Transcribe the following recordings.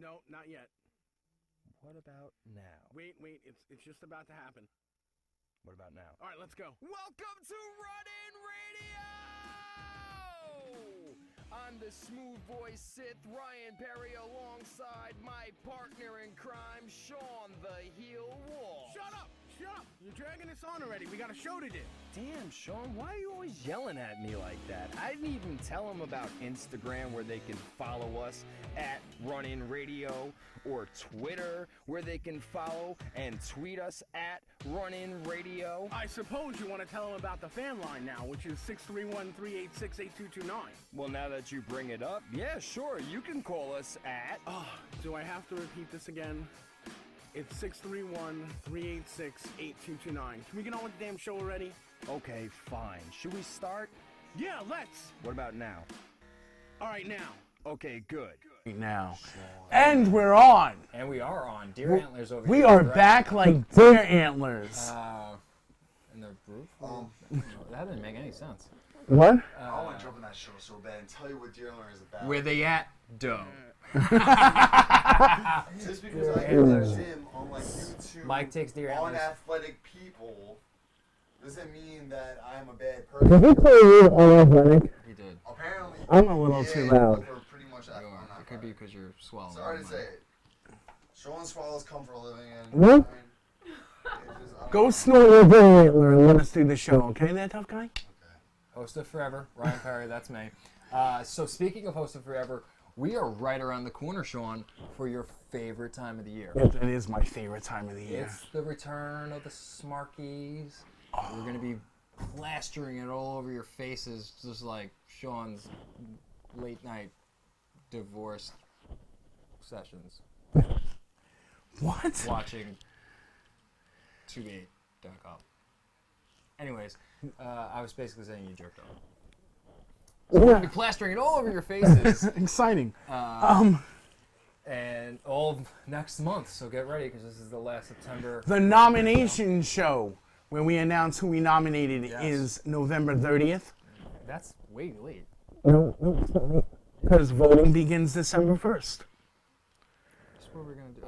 No, not yet. What about now? Wait, it's just about to happen. What about now? All right, let's go. Welcome to Run In Radio! I'm the Smooth Voiced Syth, Ryan Perry, alongside my partner in crime, Sean the Heel Walsh. Shut up! You're dragging this on already. We got a show to do. Damn, Sean, why are you always yelling at me like that? I didn't even tell them about Instagram, where they can follow us at Run In Radio, or Twitter, where they can follow and tweet us at Run In Radio. I suppose you want to tell them about the fan line now, which is 631-386-8229. Well, now that you bring it up, yeah, sure, you can call us at... Oh, do I have to repeat this again? It's 631-386-8229. Can we get on with the damn show already? Okay, fine. Should we start? Yeah, let's. What about now? All right, now. Okay, good. Now. And we're on. And we are on. Deer Antlers over here. We are back like deer antlers. And they're proof? That didn't make any sense. What? I want to jump on that show so bad and tell you what Deer Antler is about. Where they at? Dough. Just because I go to the gym on like YouTube Mike takes Deer Antlers. unathletic people doesn't mean that I'm a bad person. Did he call you unathletic? He did. Apparently, I'm a little too loud. We're pretty much You are. It could be because you're swallowing. Sorry to say it. Sean swallows come for a living. And What? Go Just, snort your deer antler and let us do the show, okay, that tough guy? Host of Forever, Ryan Perry, that's me. So speaking of Host of Forever, we are right around the corner, Sean, for your favorite time of the year. It is my favorite time of the year. It's the return of the Smarkies. We're going to be plastering it all over your faces, just like Sean's late night divorce sessions. What? Watching 28.com. Anyways, I was basically saying you jerked off. So we're going to be plastering it all over your faces. Exciting. And all of next month, so get ready because this is the last September. The nomination show where we announce who we nominated is November 30th. That's way late. No, it's not late. Because voting begins December 1st. That's what we're going to do.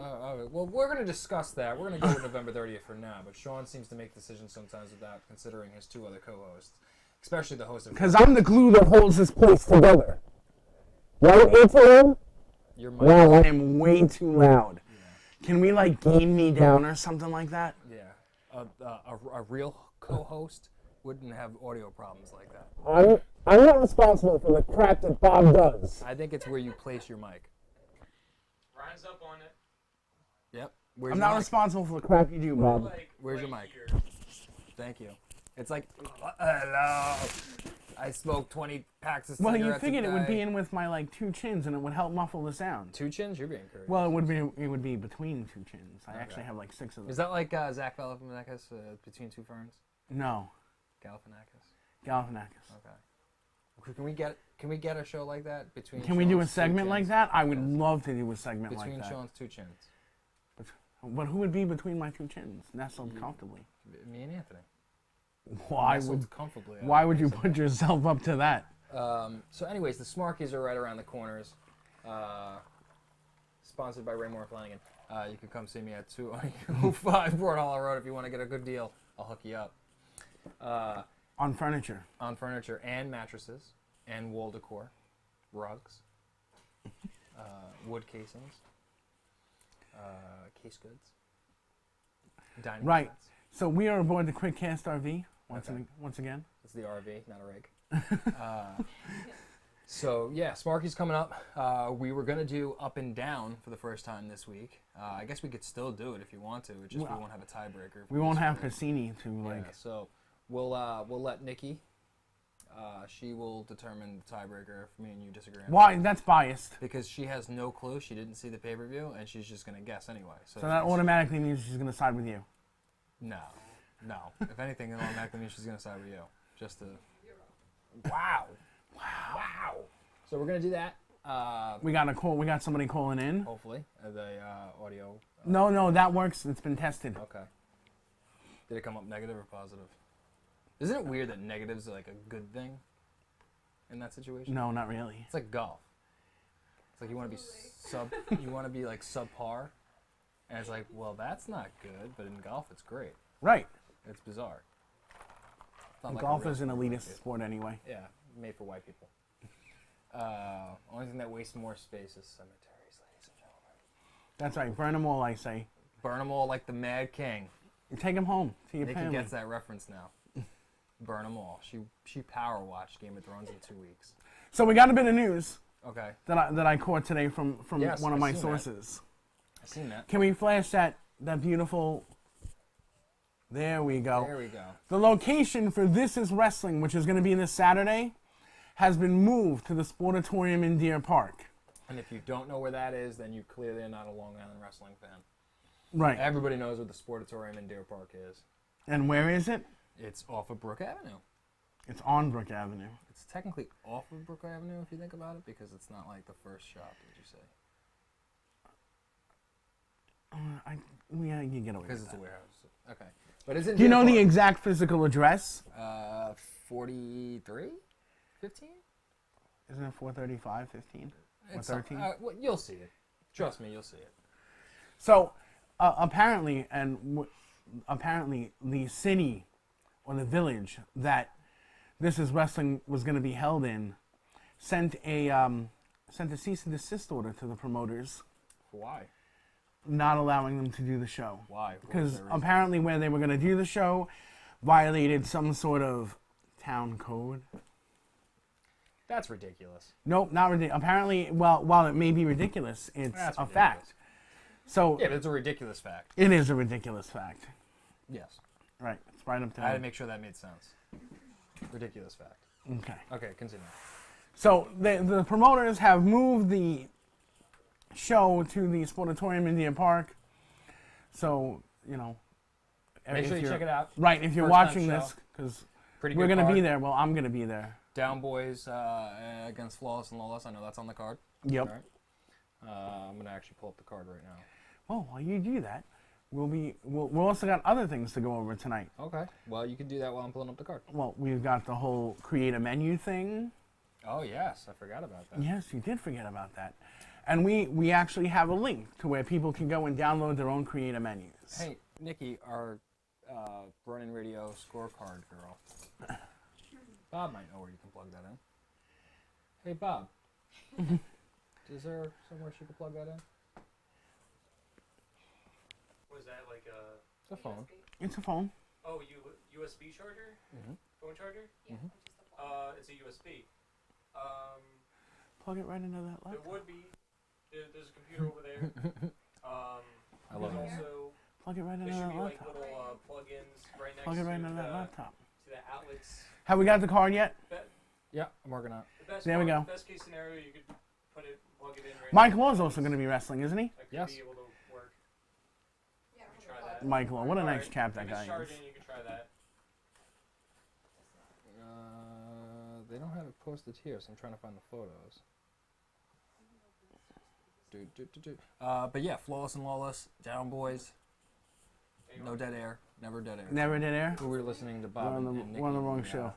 Well, we're going to discuss that. We're going to go with November 30th for now, but Sean seems to make decisions sometimes without considering his two other co-hosts, especially the host of... Because I'm the glue that holds this place together. Right, Anthony? Your mic. Wow, I am way too loud. Yeah. Can we, like, gain me down or something like that? Yeah. A real co-host wouldn't have audio problems like that. I'm not responsible for the crap that Bob does. I think it's where you place your mic. Ryan's up on it. Yep. Where's I'm your not mic? responsible for the crap you do, Bob. Like, Where's your right mic? here. Thank you. It's like, hello. I smoked 20 packs of Well, cigarettes you figured a it would be day. in with my, like, two chins and it would help muffle the sound. 2 chins? You're being courteous. Well, it would be between two chins. I actually have, like, 6 of them. Is that like Zach Galifianakis, Between Two Ferns? No. Galifianakis? Galifianakis. Okay. Can we get a show like that? Can we do a Sean's two segment like chins? that? I would love to do a segment Between like that. Sean's 2 chins. But who would be between my two chins, nestled comfortably? Me and Anthony. Why Nestled comfortably. Why would you put yourself up to that? So anyways, the Smarkies are right around the corners. Sponsored by Raymore Flanagan. You can come see me at 205 Broad Hollow Road if you want to get a good deal. I'll hook you up. On furniture. On furniture and mattresses and wall decor, rugs, wood casings, case goods, dining Right. sets. So we are aboard the QuickCast RV Okay. once again. It's the RV, not a rig. So yeah, Smarky's coming up. We were gonna do up and down for the first time this week. I guess we could still do it if you want to. It's just we won't have a tiebreaker. We won't have Pasini to like. Yeah, so we'll let Nikki. She will determine the tiebreaker if me and you disagree. Why? That's biased. Because she has no clue. She didn't see the pay-per-view, and she's just gonna guess anyway. So that automatically means she's gonna side with you. No. If anything, it automatically means she's gonna side with you. Just to. Wow. So we're gonna do that. We got a call. We got somebody calling in. Hopefully, the audio. No, that works. It's been tested. Okay. Did it come up negative or positive? Isn't it weird that negatives are like a good thing in that situation? No, not really. It's like golf. It's like you want to be you want to be like subpar, and it's like, well, that's not good, but in golf, it's great. Right. It's bizarre. It's not like a Golf real is an sport. elitist sport anyway. Yeah, made for white people. Only thing that wastes more space is cemeteries, ladies and gentlemen. That's right. Burn them all, I say. Burn them all like the Mad King. You take them home to your Nikki family. gets that reference now. Burn them all. She power watched Game of Thrones in 2 weeks. So we got a bit of news Okay, that I caught today from Yes, one of I my seen that. sources. I seen that. Can we flash that beautiful? There we go. There we go. The location for This Is Wrestling, which is going to be this Saturday, has been moved to the Sportatorium in Deer Park. And if you don't know where that is, then you clearly are not a Long Island wrestling fan. Right. Everybody knows where the Sportatorium in Deer Park is. And where is it? It's off of Brook Avenue. It's on Brook Avenue. It's technically off of Brook Avenue if you think about it, because it's not like the first shop, would you say? Yeah, you get away Because with it's a that. warehouse. Okay. But is it Do you know the exact physical address? 43? 15? Isn't it 435, 15? Or It's 13? well, you'll see it. Trust me, you'll see it. So, apparently the city or the village that This Is Wrestling was going to be held in sent a cease and desist order to the promoters, Why? not allowing them to do the show. Why? What was Because their reason? apparently where they were going to do the show violated some sort of town code. That's ridiculous. Nope, not ridiculous. Apparently, while it may be ridiculous, it's That's a ridiculous. fact. So Yeah, but it's a ridiculous fact. it is a ridiculous fact. Yes. Right. It's right up to I had to make sure that made sense. Ridiculous fact. Okay. Okay, continue. So the promoters have moved the show to the Sportatorium in Deer Park. So, you know. Make if sure you you're- check it out. Right, if you're First time watching show. this, because Pretty we're good going to be card. there. Well, I'm going to be there. Down Boys against Flawless and Lawless. I know that's on the card. Yep. All right. I'm going to actually pull up the card right now. Well, while you do that, we'll also got other things to go over tonight. Okay. Well, you can do that while I'm pulling up the card. Well, we've got the whole create a menu thing. Oh, yes. I forgot about that. Yes, you did forget about that. And we actually have a link to where people can go and download their own creator menus. Hey, Nikki, our Running Radio scorecard girl. Bob might know where you can plug that in. Hey, Bob. Is there somewhere she could plug that in? Was that like a It's a phone. It's a phone. USB charger? Mhm. Phone charger? Mhm. It's a USB. Plug it right into that There laptop. would be. There's a computer over there. I love there's it. also Plug it right there into should that be like laptop. little plugins right next Plug it right to into that the, laptop. to the outlets. Have we got the card yet? Yeah, I'm working on it. The best There we go. Best case scenario, you could plug it in right Mike now. Law's also going to be wrestling, isn't he? That could Yes. be able to work. Yeah, You can try that. Mike Law. What a nice Alright, chap that if guy it's is. charging, you can try that. They don't have it posted here, so I'm trying to find the photos. But yeah, Flawless and Lawless, Down Boys, no dead air, never dead air. Never did air. We were listening to We're Bob on the, and Nikki. we're on the wrong and, show.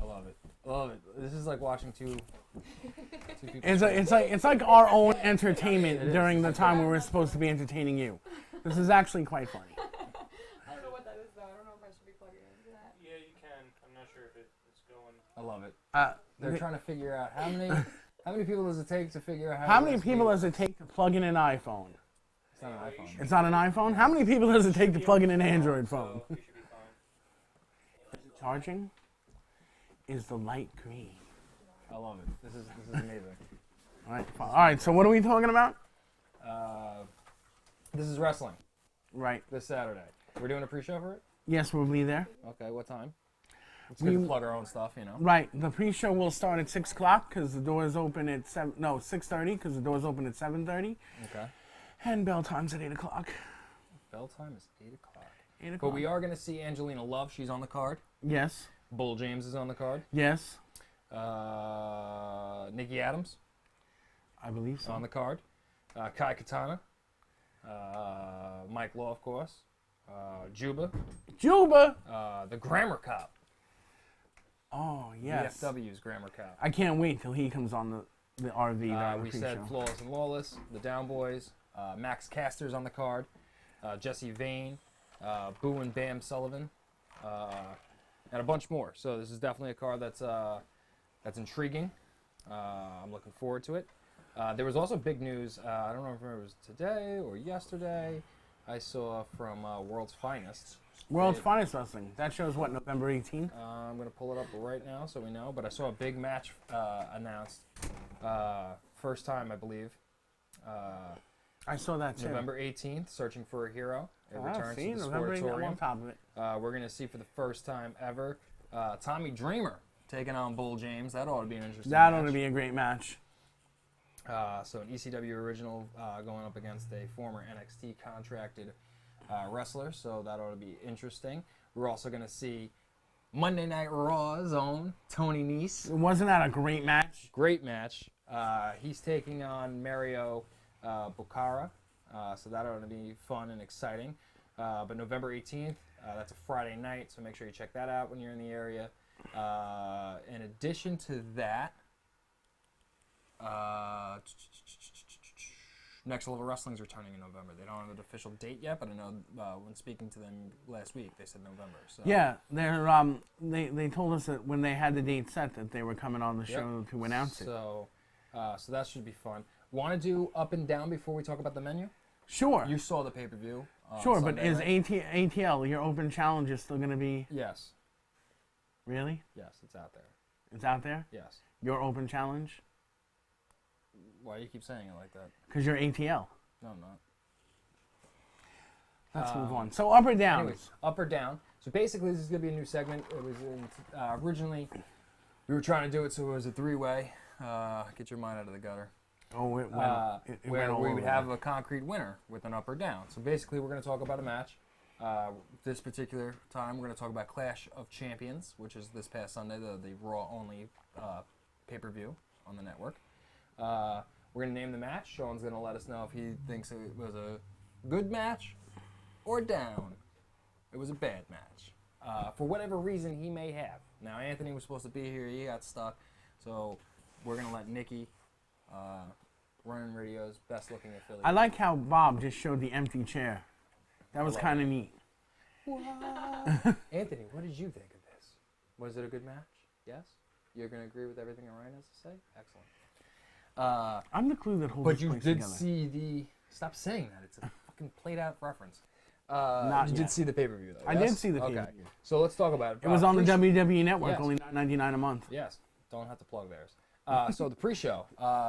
I love it. I love it. This is like watching two people. It's like our own entertainment It is. during the time where we're supposed to be entertaining you. This is actually quite funny. I don't know what that is though. I don't know if I should be plugging into that. Yeah, you can. I'm not sure if it's going. I love it. They're They're trying to figure out how many people does it take to figure out How many people does it take to plug in an iPhone? It's not an iPhone. It's not an iPhone? How many people does it take to plug in an Android phone? So you should be fine. Charging is the light green. I love it. This is amazing. All right, fine. All right, so what are we talking about? This is wrestling Right. this Saturday. We're doing a pre-show for it. Yes, we'll be there. Okay, what time? It's good to plug our own stuff, you know. Right. The pre-show will start at 6 o'clock because the doors open at 6:30 because the doors open at 7:30. Okay. And bell time's at 8 o'clock. Bell time is 8 o'clock. 8 But o'clock. we are going to see Angelina Love. She's on the card. Yes. Bull James is on the card. Yes. Nikki Adams I believe so. on the card. Kai Katana. Mike Law, of course. Juba. Juba. The Grammar Cop. Oh, yes. VFW's Grammar Cop. I can't wait till he comes on the RV. that We said Flawless and Lawless, the Down Boys, Max Caster's on the card, Jesse Vane, Boo and Bam Sullivan, and a bunch more. So this is definitely a card that's intriguing. I'm looking forward to it. There was also big news. I don't know if it was today or yesterday. I saw from World's Finest. World's Finest Wrestling. That shows what, November 18th? I'm going to pull it up right now so we know. But I saw a big match announced. First time, I believe. I saw that too. November 18th, Searching for a Hero. It returns see, to the November 18th, I'm on Sportatorium. top of it. We're going to see for the first time ever Tommy Dreamer taking on Bull James. That ought to be an interesting That match. ought to be a great match. So an ECW original going up against a former NXT contracted wrestler, so that ought to be interesting. We're also going to see Monday Night Raw's own Tony Nese. Wasn't that a great match? Great match. He's taking on Mario Bucara, so that ought to be fun and exciting. But November 18th, that's a Friday night, so make sure you check that out when you're in the area. In addition to that, Next Level Wrestling's returning in November. They don't have an official date yet, but I know when speaking to them last week, they said November. So. Yeah, they told us that when they had the date set that they were coming on the show to announce it. So that should be fun. Want to do up and down before we talk about the menu? Sure. You saw the pay-per-view. Sure, Sunday, but is right? ATL, your open challenge, is still going to be... Yes. Really? Yes, it's out there. It's out there? Yes. Your open challenge? Why do you keep saying it like that? Because you're ATL. No, I'm not. Let's move on. So up or down? Anyways, up or down. So basically, this is going to be a new segment. It was originally, we were trying to do it so it was a three-way. Get your mind out of the gutter. Oh, it went, it where went all we over would the have place. a concrete winner with an up or down. So basically, we're going to talk about a match. This particular time, we're going to talk about Clash of Champions, which is this past Sunday, the Raw-only pay-per-view on the network. We're going to name the match. Sean's going to let us know if he thinks it was a good match or down. It was a bad match. For whatever reason he may have. Now, Anthony was supposed to be here. He got stuck. So we're going to let Nikki, Running Radio's best-looking affiliate. I like how Bob just showed the empty chair. That was love kind of neat. Anthony, what did you think of this? Was it a good match? Yes? You're going to agree with everything Orion has to say? Excellent. I'm the clue that holds But this you place did together. see the... Stop saying that. It's a fucking played-out reference. Not you yet. did see the pay-per-view, though, I yes? did see the Okay. pay-per-view. So let's talk about it. It was on the Pre- WWE Network, Yes. only $9.99 a month. Yes. Don't have to plug theirs. So the pre-show,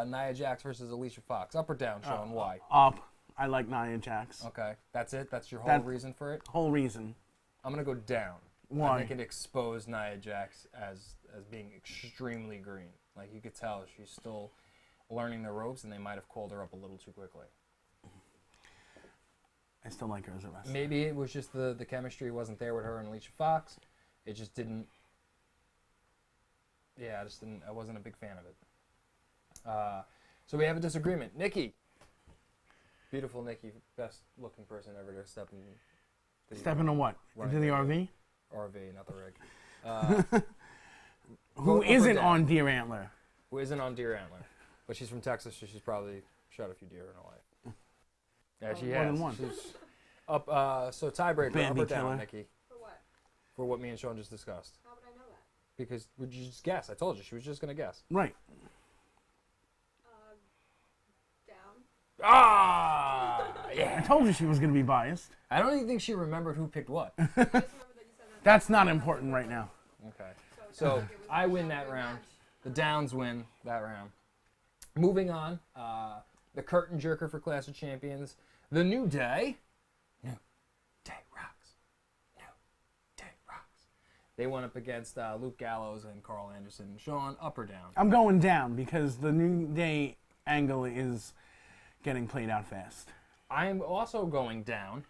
Nia Jax versus Alicia Fox. Up or down, Sean? Why? Up. I like Nia Jax. Okay. That's it? That's your whole That- reason for it? Whole reason. I'm going to go down. Why? I think it exposed Nia Jax as being extremely green. Like, you could tell she's still learning the ropes, and they might have called her up a little too quickly. I still like her as a wrestler. Maybe it was just the chemistry wasn't there with her and Alicia Fox. It just didn't... Yeah, I wasn't a big fan of it. So we have a disagreement. Nikki. Beautiful Nikki, best looking person ever to step in. Step into what? Running Into the radio. RV? RV, not the rig. Who Up or isn't down? on Deer Antler? Who isn't on Deer Antler. But she's from Texas, so she's probably shot a few deer in her life. Yeah, she More has. than one. She's up, so tiebreaker, Bambi up or down, killer. Nikki, For what? for what me and Sean just discussed. How would I know that? Because, would you just guess? I told you, she was just going to guess. Right. Down. Ah! I Yeah. told you she was going to be biased. I don't even think she remembered who picked what. I just remember that you said that. That's not important right now. Okay. it So, sounded like it was I a win that good round. match. The Downs win that round. Moving on, the curtain jerker for Clash of Champions, The New Day. New Day rocks. New Day rocks. They went up against Luke Gallows and Carl Anderson. Sean, up or down? I'm going down because the New Day angle is getting played out fast. I'm also going down,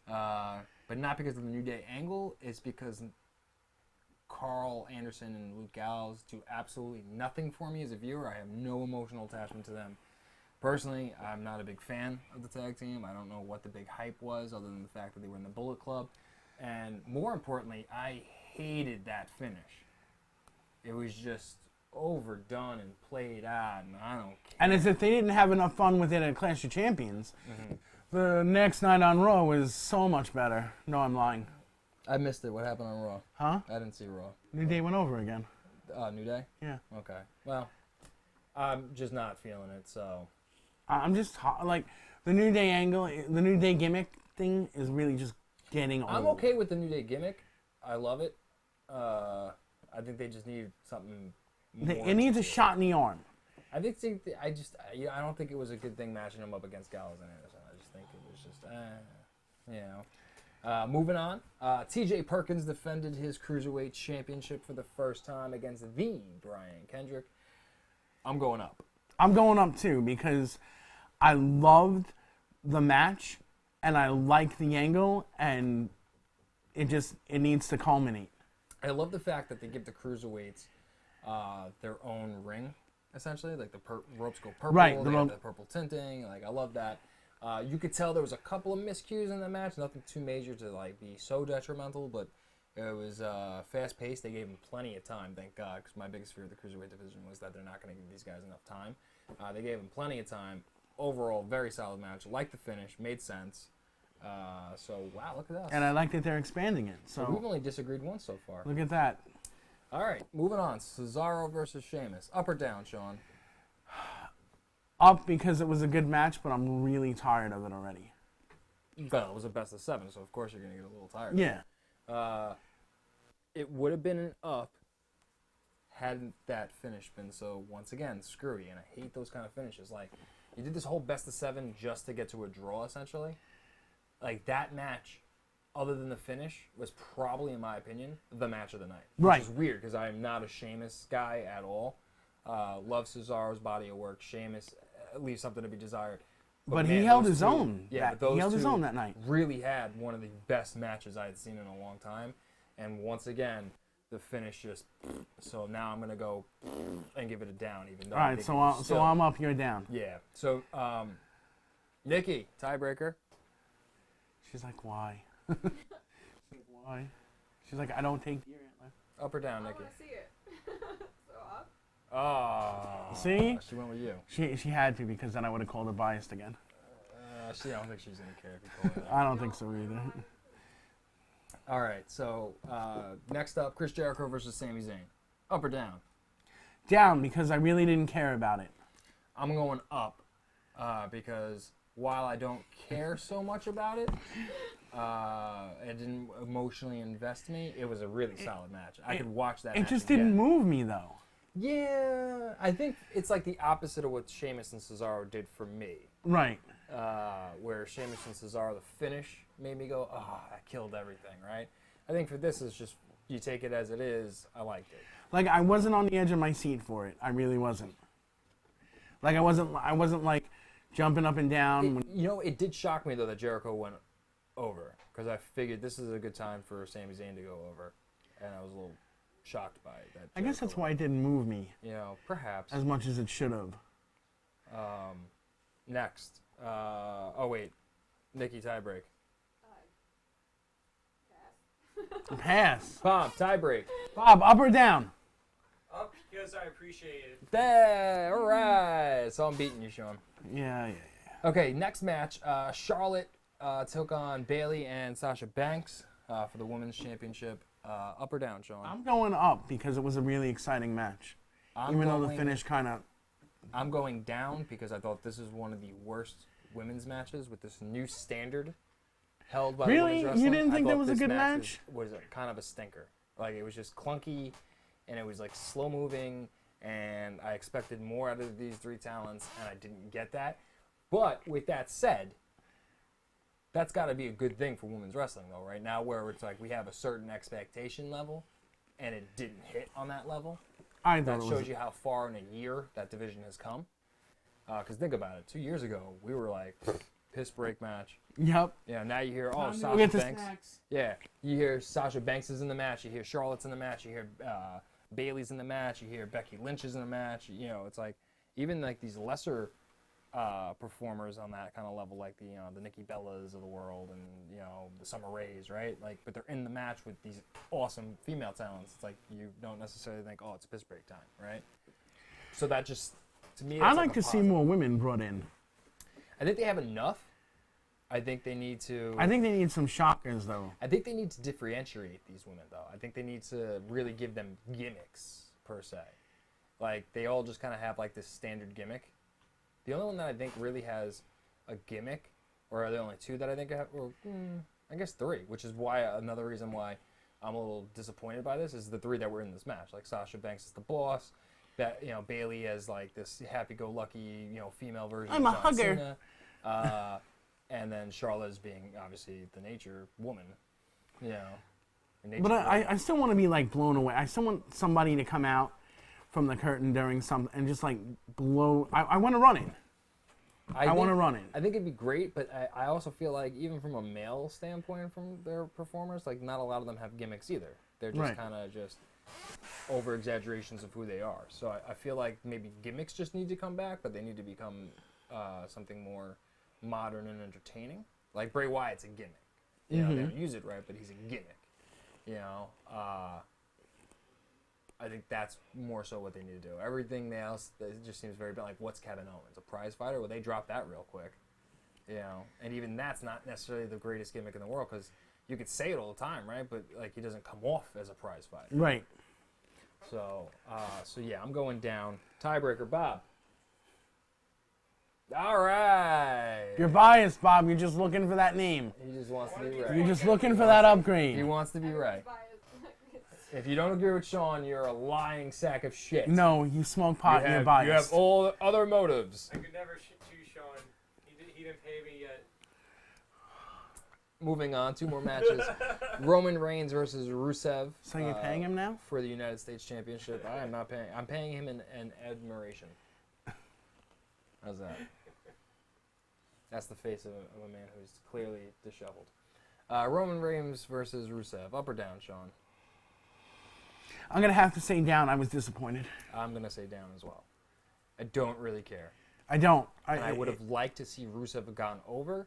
but not because of the New Day angle. It's because Carl Anderson and Luke Gallows do absolutely nothing for me as a viewer. I have no emotional attachment to them. Personally, I'm not a big fan of the tag team. I don't know what the big hype was other than the fact that they were in the Bullet Club. And more importantly, I hated that finish. It was just overdone and played out, and I don't care. And as if they didn't have enough fun with it at Clash of Champions, the next night on Raw was so much better. No, I'm lying. I missed it. What happened on Raw? Huh? I didn't see Raw. New Day went over again. New Day? Yeah. Okay. Well, I'm just not feeling it, so. I'm just like the New Day angle, the New Day gimmick thing is really just getting old. I'm okay with the New Day gimmick. I love it. I think they just need something more. It needs a shot in the arm. I don't think it was a good thing matching him up against Gallows and Anderson. I just think it was just, moving on. T.J. Perkins defended his Cruiserweight Championship for the first time against the Brian Kendrick. I'm going up. I'm going up too because I loved the match and I like the angle and it needs to culminate. I love the fact that they give the Cruiserweights their own ring, essentially. Like the ropes go purple, Right, they have the purple tinting. Like, I love that. You could tell there was a couple of miscues in the match, nothing too major to like be so detrimental, but it was fast-paced. They gave them plenty of time, thank God, because my biggest fear of the Cruiserweight division was that they're not going to give these guys enough time. They gave them plenty of time. Overall, very solid match. Liked the finish, made sense. So, wow, look at that. And I like that they're expanding it. So we've only disagreed once so far. look at that. All right, moving on. Cesaro versus Sheamus. Up or down, Sean? Up because it was a good match, but I'm really tired of it already. Well, it was a best of 7, so of course you're going to get a little tired. Yeah. It would have been an up hadn't that finish been so, once again, screwy. And I hate those kind of finishes. Like, you did this whole best of 7 just to get to a draw, essentially. Like, that match, other than the finish, was probably, in my opinion, the match of the night. Right. Which is weird, because I am not a Sheamus guy at all. Love Cesaro's body of work. Sheamus leaves something to be desired. But he man, held those his two- own. Yeah, That- but those he held his two own that night. really had one of the best matches I had seen in a long time. And once again, the finish just... So now I'm going to go and give it a down, even though All right, so I'm up, you're down. Yeah. So, Nikki, tiebreaker. She's like, why? Why? She's like, I don't take deer antler. Up or down, I Nikki? want to see it. So up. Oh. See? She went with you. She had to because then I would have called her biased again. I don't think she's going to care if you call her that. I don't think so either. All right, so next up, Chris Jericho versus Sami Zayn. Up or down? Down because I really didn't care about it. I'm going up because while I don't care so much about it, it didn't emotionally invest me. It was a really solid match. I could watch that It match just again. didn't move me though. Yeah, I think it's like the opposite of what Sheamus and Cesaro did for me. Right. Where Sheamus and Cesaro, the finish made me go, oh, that killed everything, right? I think for this, it's just, you take it as it is. I liked it. Like I wasn't on the edge of my seat for it. I really wasn't. Like I wasn't like jumping up and down. It did shock me, though, that Jericho went over. Because I figured this is a good time for Sami Zayn to go over. And I was a little shocked by that. I guess that's why it didn't move me Perhaps. as much as it should have. Next. Nikki tiebreak. Pass. Bob, tiebreak. Bob, up or down? Up because I appreciate it. There, all right. So I'm beating you, Sean. Yeah. Okay, next match. Charlotte took on Bayley and Sasha Banks for the Women's Championship. Up or down, Sean? I'm going up because it was a really exciting match. Even though the finish kind of... I'm going down because I thought this is one of the worst women's matches with this new standard held by the Really? women's You wrestling. didn't I think that thought was a this good match? Was kind of a stinker. Like, it was just clunky, and it was like slow moving, and I expected more out of these three talents, and I didn't get that. But with that said, that's got to be a good thing for women's wrestling, though, right now, where it's like we have a certain expectation level, and it didn't hit on that level. I thought That it was... shows you how far in a year that division has come. Because think about it, 2 years ago, we were like, piss break match. Yep. Yeah, now you hear, Time to go Sasha get the Banks. snacks. Yeah, you hear Sasha Banks is in the match. You hear Charlotte's in the match. You hear Bayley's in the match. You hear Becky Lynch is in the match. It's like even like these lesser performers on that kind of level, like the Nikki Bellas of the world and the Summer Raes, right? Like, but they're in the match with these awesome female talents. It's like you don't necessarily think, oh, it's piss break time, right? So that just, to me, I that's like a to see positive. more women brought in. I think they have enough. I think they need to. I think they need some shockers, though. I think they need to differentiate these women, though. I think they need to really give them gimmicks, per se. Like, they all just kind of have, like, this standard gimmick. The only one that I think really has a gimmick, or are the only two that I think have, or I guess three, which is why another reason why I'm a little disappointed by this is the three that were in this match. Like, Sasha Banks is the boss. That, you know, Bailey as, like, this happy-go-lucky, you know, female version I'm of a John hugger. Cena. And then Charlotte as being, obviously, the nature woman, you know. the nature But woman. I still want to be, like, blown away. I still want somebody to come out from the curtain during some and just, like, blow. I want to run it. I want to run it. I think it'd be great, but I also feel like even from a male standpoint from their performers, like not a lot of them have gimmicks either. They're just Right. kind of just over exaggerations of who they are. So I feel like maybe gimmicks just need to come back, but they need to become something more modern and entertaining. Like Bray Wyatt's a gimmick. You know, they don't use it right, but he's a gimmick. You know, I think that's more so what they need to do. Everything else, it just seems very bad. Like, what's Kevin Owens? A prize fighter? Well, they dropped that real quick. You know, and even that's not necessarily the greatest gimmick in the world because you could say it all the time, right? But, like, he doesn't come off as a prize fighter. Right. So yeah, I'm going down. Tiebreaker, Bob. All right. You're biased, Bob. You're just looking for that name. He just wants to be right. You're just looking for that He upgrade. wants to be right. If you don't agree with Sean, you're a lying sack of shit. No, you smoke pot and you're biased. You have all other motives. I could never choose Sean. He didn't pay me yet. Moving on, two more matches. Roman Reigns versus Rusev. So you're paying him now? For the United States Championship. I am not paying. I'm paying him in admiration. How's that? That's the face of a man who's clearly disheveled. Roman Reigns versus Rusev. Up or down, Sean? I'm going to have to say down. I was disappointed. I'm going to say down as well. I don't really care. I don't. And I would have liked to see Rusev have gone over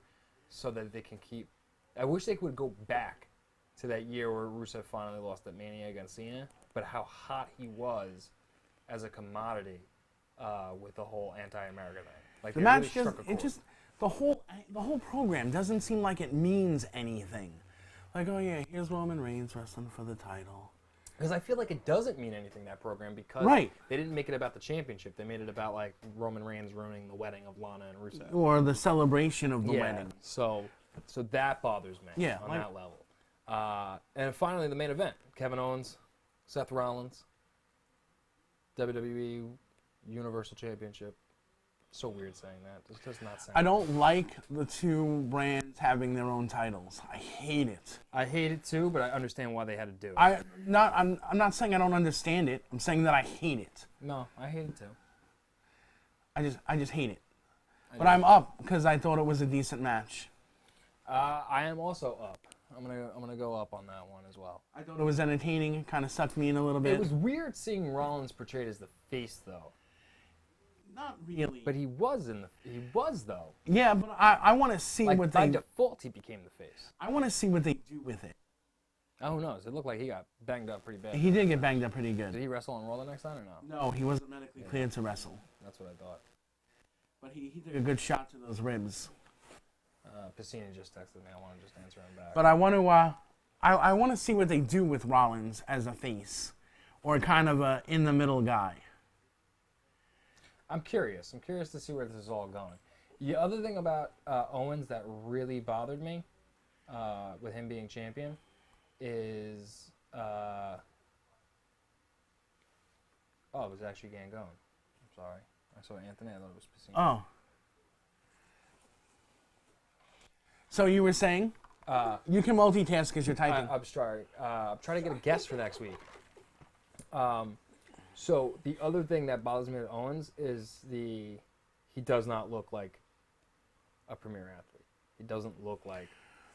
so that they can keep... I wish they would go back to that year where Rusev finally lost at Mania against Cena, but how hot he was as a commodity with the whole anti-America thing. Like The they match really just, struck a it chord. just, the whole program doesn't seem like it means anything. Like, oh yeah, here's Roman Reigns wrestling for the title. Because I feel like it doesn't mean anything, that program, because Right. they didn't make it about the championship. They made it about, like, Roman Reigns ruining the wedding of Lana and Rusev. Or the celebration of the wedding. So that bothers me Yeah, on like- that level. And finally, the main event. Kevin Owens, Seth Rollins, WWE Universal Championship. So weird saying that. It's just not saying I don't like the two brands having their own titles. I hate it. I hate it too, but I understand why they had to do it. I'm not saying I don't understand it. I'm saying that I hate it. No, I hate it too. I just hate it. But I'm up because I thought it was a decent match. I am also up. I'm gonna go up on that one as well. I thought it was entertaining. It kind of sucked me in a little bit. It was weird seeing Rollins portrayed as the face though. Not really. But he was though. Yeah, but I want to see Like what by they. default, he became the face. I want to see what they do with it. Oh no, it looked like he got banged up pretty bad. He did get banged up pretty Did good. he wrestle on Raw the next time or no? No, he wasn't medically cleared to wrestle. That's what I thought. But he took a good shot to those ribs. Pasini just texted me. I want to just answer him back. But I want to. I want to see what they do with Rollins as a face, or kind of a in the middle guy. I'm curious. I'm curious to see where this is all going. The other thing about Owens that really bothered me with him being champion is it was actually Gangone. I'm sorry. I saw Anthony. I thought it was Pasini. Oh. So you were saying? You can multitask because you're typing. I'm sorry. I'm trying to get a guest for next week. So the other thing that bothers me with Owens is he does not look like a premier athlete. He doesn't look like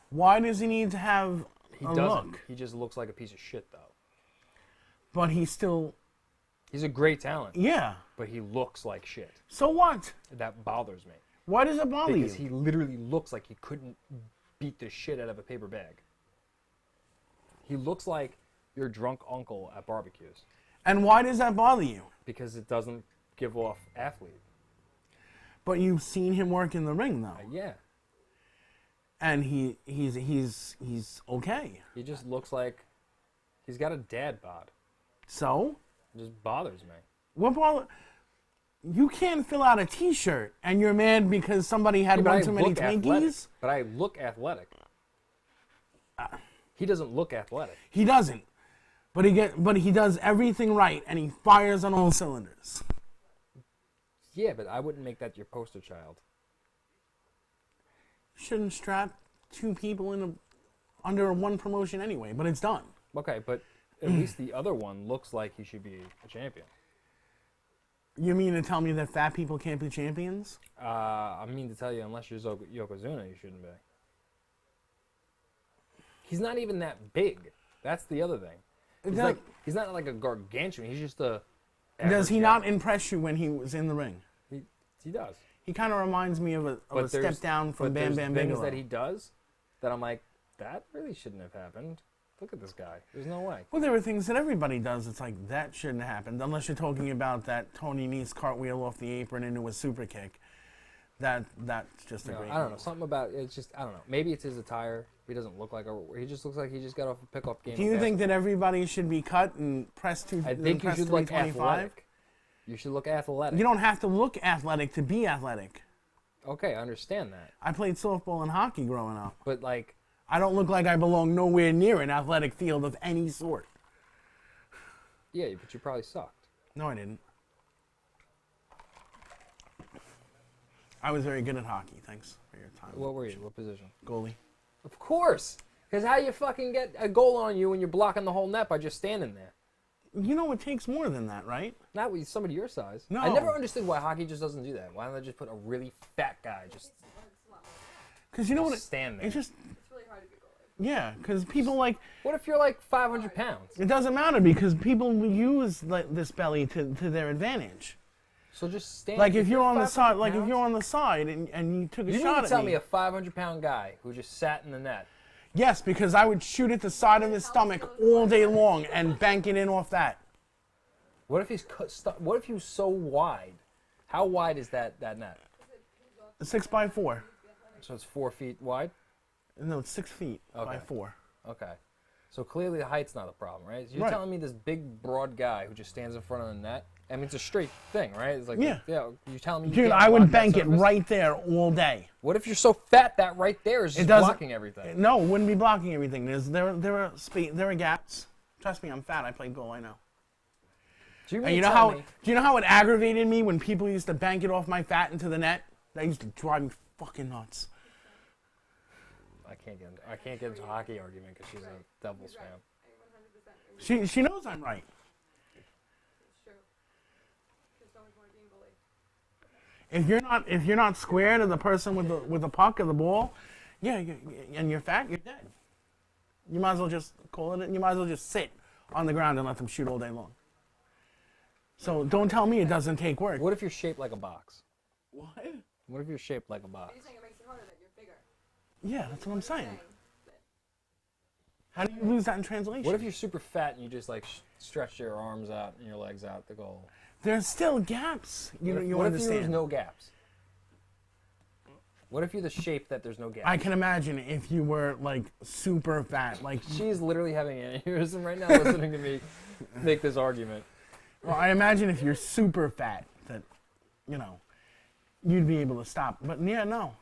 Why does he need to have he a doesn't. look? He just looks like a piece of shit though. But he's still. He's a great talent, Yeah. but he looks like shit. So what? That bothers me Why does it bother because you? he literally looks like he couldn't beat the shit out of a paper bag. He looks like your drunk uncle at barbecues. And why does that bother you? Because it doesn't give off athlete. But you've seen him work in the ring, though. Yeah. And he's okay. He just looks like he's got a dad bod. So? It just bothers me. What bother? You can't fill out a T-shirt, and you're mad because somebody had But one I too many look athletic. Twinkies? But I look athletic. He doesn't look athletic. He doesn't. But he does everything right, and he fires on all cylinders. Yeah, but I wouldn't make that your poster child. Shouldn't strap two people under one promotion anyway, but it's done. Okay, but at least the other one looks like he should be a champion. You mean to tell me that fat people can't be champions? I mean to tell you, unless you're Yokozuna, you shouldn't be. He's not even that big. That's the other thing. He's not like a gargantuan. He's just a. Does he average not guy. impress you when he was in the ring? He does. He kind of reminds me of a step down from Bam Bam things Bigelow. that he does that I'm like, that really shouldn't have happened. Look at this guy. There's no way. Well, there are things that everybody does. It's like, that shouldn't have happened. Unless you're talking about that Tony Nese cartwheel off the apron into a super kick. That's just a great I don't know. move. Something about it's just I don't know. Maybe it's his attire. He doesn't look like he just looks like he just got off a pickup game. Do you think that everybody should be cut and pressed to I think you press should look 325? athletic. You should look athletic. You don't have to look athletic to be athletic. Okay, I understand that. I played softball and hockey growing up. But like, I don't look like I belong nowhere near an athletic field of any sort. yeah, but you probably sucked. No, I didn't. I was very good at hockey. Thanks for your time. What were you? What position? Goalie. Of course. Because how you fucking get a goal on you when you're blocking the whole net by just standing there? You know, it takes more than that, right? Not with somebody your size. No. I never understood why hockey just doesn't do that. Why don't they just put a really fat guy just Because you know what? stand there? It's just, It's really hard to be goalie. yeah, because people like, What if you're like 500 pounds? it doesn't matter because people use this belly to their advantage. So just stand. Like if you're on the 500 side, like if pounds- you're on the side and you took a You shot mean to at tell me. me a 500-pound guy who just sat in the net? Yes, because I would shoot at the side of his stomach all day long and bank it in off that. What if what if he was so wide? How wide is that net? 6x4. So it's 4 feet wide? No, it's 6 feet by Okay. 4. Okay. So clearly the height's not a problem, right? So you're Right. telling me this big, broad guy who just stands in front of the net? I mean, it's a straight thing, right? It's like, Yeah. You're telling me you Dude, can't I would block that bank it surface? right there all day. What if you're so fat that right there is just doesn't- blocking everything? No, it wouldn't be blocking everything. There are gaps. Trust me, I'm fat. I played goal. I know. Do you And mean you to know tell how? me? Do you know how it aggravated me when people used to bank it off my fat into the net? That used to drive me fucking nuts. I can't get into a hockey argument because she's a Devils fan. I 100% agree. She knows I'm right. It's true. There's so much more to being bullied. If you're not square to the person with the puck or the ball, yeah, and you're fat, you're dead. You might as well just call it. You might as well just sit on the ground and let them shoot all day long. So don't tell me it doesn't take work. What if you're shaped like a box? What? What if you're shaped like a box? Are you saying it makes it harder that you're bigger? Yeah, that's what I'm saying. that How do you lose that in translation? What if you're super fat and you just like stretch your arms out and your legs out the goal? There's still gaps. You What if understand? there's no gaps? What if you're the shape that there's no gaps? I can imagine if you were like super fat, like She's literally having an aneurysm right now listening to me make this argument. well, I imagine if you're super fat that, you know, you'd be able to stop. But yeah, no.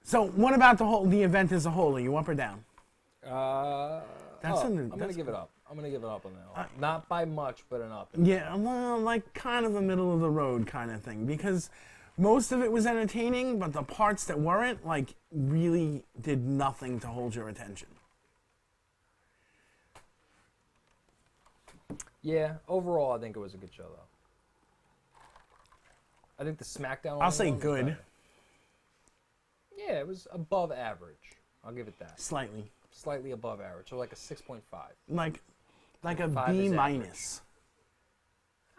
So what about the event as a whole? Are you up or down? That's I'm an- gonna that's give it up. I'm gonna give it up on that one. Not by much, but an up. Yeah, well, like kind of a middle of the road kind of thing because most of it was entertaining, but the parts that weren't like really did nothing to hold your attention. Yeah, overall, I think it was a good show, though. I think the SmackDown. I'll say one was good. better. Yeah, it was above average. I'll give it that. Slightly. Slightly above average, so like a 6.5. Like a 5 B is minus.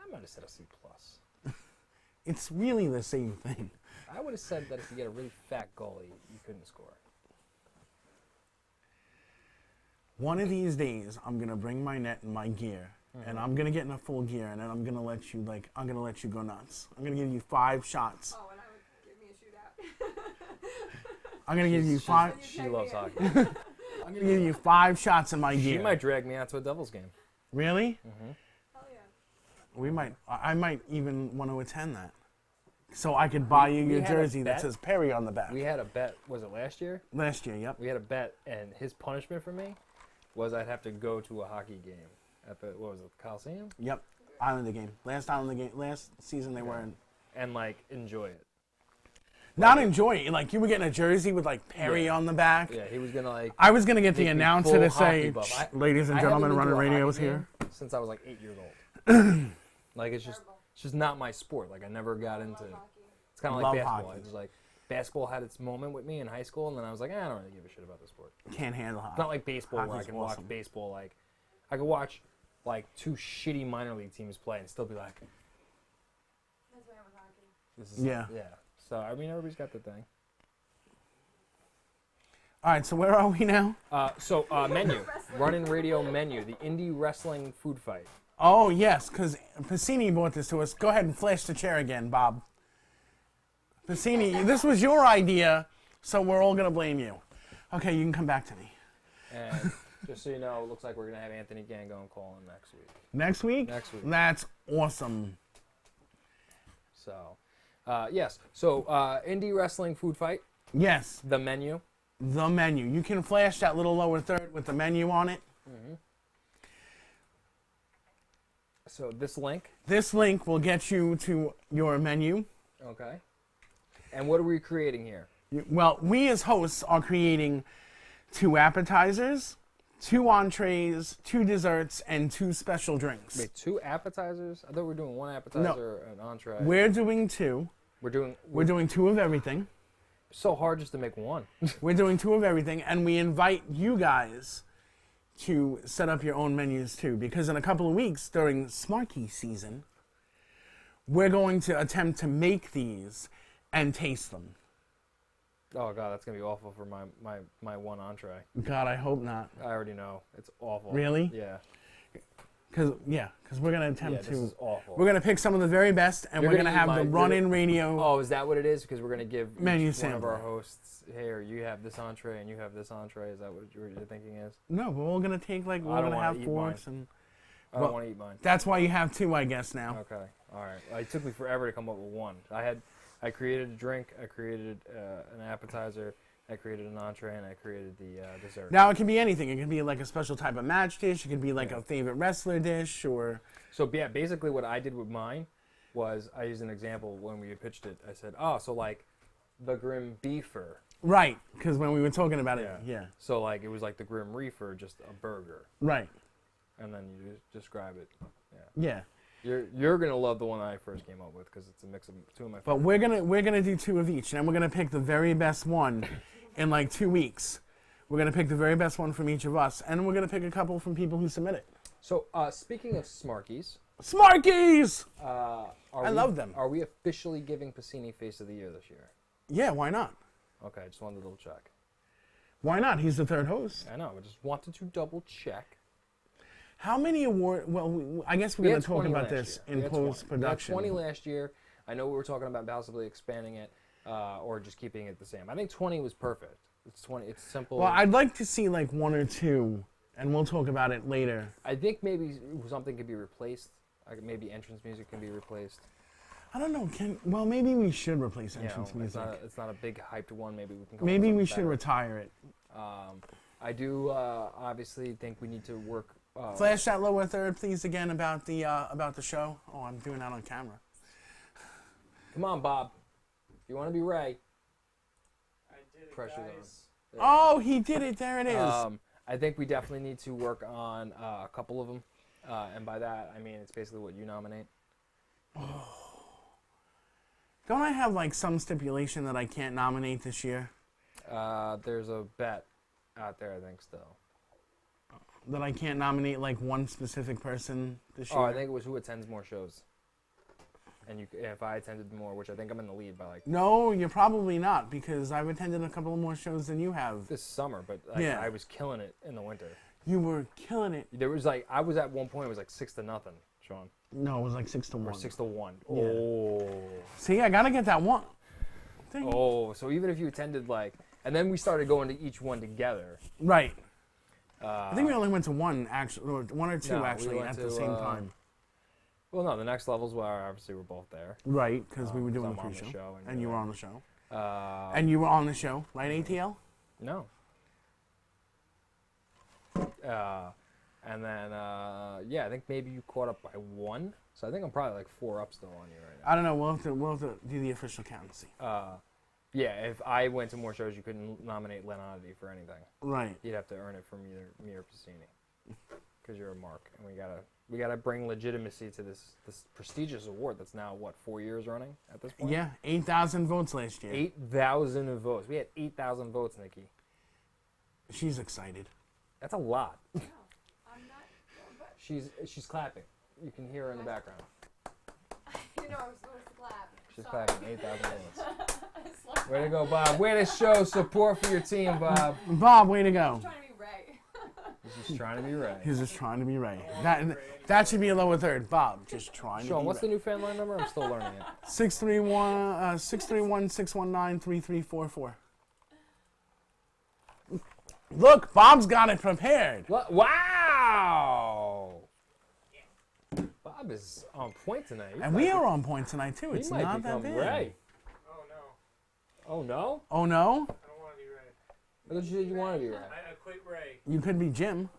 I might have said a C plus. It's really the same thing. I would have said that if you get a really fat goalie, you couldn't score. One of these days, I'm gonna bring my net and my gear, and I'm gonna get in a full gear, and then I'm gonna let you go nuts. I'm gonna give you 5 shots. Oh, and I would give me a shootout. I'm gonna give you 5. She loves hockey. I'm gonna give you 5 shots in my She gear. might drag me out to a Devils game. Really? Hell yeah. We might. I might even want to attend that, so I could buy you We your had a jersey that bet. says Perry on the back. We had a bet. Was it last year? Last year, yep. We had a bet, and his punishment for me was I'd have to go to a hockey game at the what was it, Coliseum, Yep. Islander game. Last Islander game. Last season they were in. and like enjoy it. Not enjoy it. Like you were getting a jersey with like Perry Yeah. on the back. Yeah, he was gonna like. I was gonna get the make me announcer full to say, hockey buff. "Ladies and I haven't gentlemen, been to Running a Radio hockey is here." game since I was like 8 years old. Like it's just not my sport. Like I never got into. Hockey. It's kind of like Love basketball. hockey. It's like basketball had its moment with me in high school, and then I was like, I don't really give a shit about the sport. Can't handle It's hockey. not like baseball where I Hockey's can awesome. watch baseball. Like I could watch like 2 shitty minor league teams play and still be like, That's why I'm with hockey. this is Yeah. yeah. So I mean, everybody's got their thing. All right, so where are we now? Menu, Running Radio menu, the Indy wrestling food fight. Oh yes, because Pasini brought this to us. Go ahead and flash the chair again, Bob. Pasini, this was your idea, so we're all gonna blame you. Okay, you can come back to me. And just so you know, it looks like we're gonna have Anthony Gangone calling next week. Next week? Next week. That's awesome. So, yes. So, Indy wrestling food fight, Yes, the menu. the menu. You can flash that little lower third with the menu on it. So this link. This link will get you to your menu. Okay. And what are we creating here? Well, we as hosts are creating 2 appetizers, 2 entrees, 2 desserts, and 2 special drinks. Wait, 2 appetizers? I thought we were doing 1 appetizer, an entree. We're doing 2. We're doing. We're doing 2 of everything. So hard just to make 1. We're doing 2 of everything, and we invite you guys to set up your own menus too, because in a couple of weeks during Smarky season, we're going to attempt to make these and taste them. Oh god, that's gonna be awful for my 1 entree. God, I hope not. I already know it's awful. Really? Yeah. Because we're going to Yeah, attempt this to. is awful. We're going to pick some of the very best, and You're we're going gonna to eat have the my- run-in radio. Oh, is that what it is? Because we're gonna give Menu each one of our sampler. hosts, here, you have this entree and you have this entree. Is that what your thinking is? No, we're all going to take like, we're I don't going to wanna have eat forks, and I Well- don't want to eat mine. that's why you have 2, I guess, now. Okay. All right. Well, it took me forever to come up with 1. I created a drink. I created an appetizer. I created an entree, and I created the dessert. Now, it can be anything. It can be like a special type of match dish. It can be like Yeah. a favorite wrestler dish, or... So yeah, basically what I did with mine was I used an example when we pitched it. I said, oh, so like the Grim Beefer. Right, because when we were talking about it, yeah. So like it was like the Grim Reaper, just a burger, Right, and then you just describe it. yeah. You're gonna love the one I first came up with because it's a mix of 2 of my. But we're gonna do 2 of each, and then we're gonna pick the very best one in like 2 weeks. We're gonna pick the very best one from each of us, and we're gonna pick a couple from people who submit it. So speaking of Smarkies, Smarkies! I love them. Are we officially giving Pasini Face of the Year this year? Yeah, why not? Okay, I just wanted to double check. Why not? He's the 3rd host. I know, I just wanted to double check. How many award? Well, I guess We we're had gonna talk 20 about last this year. in We had 20. post-production. We had 20 last year. I know we were talking about possibly expanding it or just keeping it the same. I think 20 was perfect. It's 20. It's simple. Well, I'd like to see like 1 or 2, and we'll talk about it later. I think maybe something could be replaced. Like maybe entrance music can be replaced. I don't know. Well, maybe we should replace You know, entrance music. It's not a big hyped one. Maybe we can. Come up Maybe with we something should better. retire it. I do obviously think we need to work. Flash that lower third, please, again about the show. Oh, I'm doing that on camera. Come on, Bob. If you want to be Ray, I did it, pressure's guys. on. Oh, he did it. There it is. I think we definitely need to work on a couple of them, and by that I mean it's basically what you nominate. Don't I have like some stipulation that I can't nominate this year? There's a bet out there, I think, still. That I can't nominate like one specific person this year? Oh, I think it was who attends more shows. And if I attended more, which I think I'm in the lead by like No, you're probably not, because I've attended a couple more shows than you have. this summer, but Yeah. I was killing it in the winter. You were killing it. There was like I was at one point. It was like 6-0, Sean, No, it was like 6-1. or 6-1. Yeah. Oh. See, I gotta get that one. Oh, so even if you attended like, and then we started going to each one together. Right. I think we only went to one actually, or one or two No, we actually went at to, the same time. Well, no, the next levels were obviously we're both there. Right, because we were doing I'm the on the pre-show, show and you were on the show, Uh, and you were on the show, right, ATL? No. And then, yeah, I think maybe you caught up by 1. So I think I'm probably like 4 up still on you right I don't know. We'll have to do the official count and see. now. Yeah, if I went to more shows, you couldn't nominate Len Oddity for anything. Right. You'd have to earn it from either me or Pasini, because you're a mark, and we gotta bring legitimacy to this prestigious award that's now what 4 years running at this point. Yeah, 8,000 votes last year. 8,000 votes. We had 8,000 votes, Nikki. She's excited. That's a lot. I'm not. But She's clapping. You can hear her in the background. you know I'm supposed to clap. She's Sorry. clapping 8,000 votes. It's like- Way to go, Bob. Way to show support for your team, Bob. Bob, way to go. I'm trying to be Ray. He's just trying to be right. He's just trying to be right. That should be a lower third. Bob, just trying to Sean, be what's the right. new fan line number? I'm still learning it. 631-619-3344. Look, Bob's got it prepared. What? Wow! Bob is on point tonight. And we are on point tonight, too. He It's might not that become bad. Ray. Oh no, Oh, no? Oh, no? I don't want to be Ray. I thought you said you wanted to be Ray. I quit Ray. You could be Jim.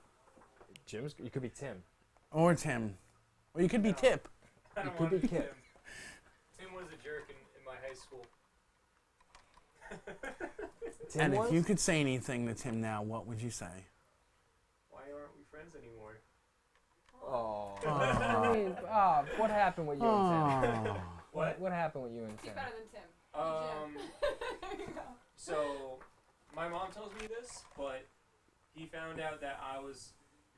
Jim's, you could be Tim. Or Tim. Or you could be Tip. I You don't could want be to be Kip. Tim. Tim was a jerk in my high school. Tim And was? if you could say anything to Tim now, what would you say? Why aren't we friends anymore? Oh. I mean, Bob, what happened with you and Tim? Oh. What happened with you and He's Tim? better than Tim. There you go. So my mom tells me this, but he found out that I was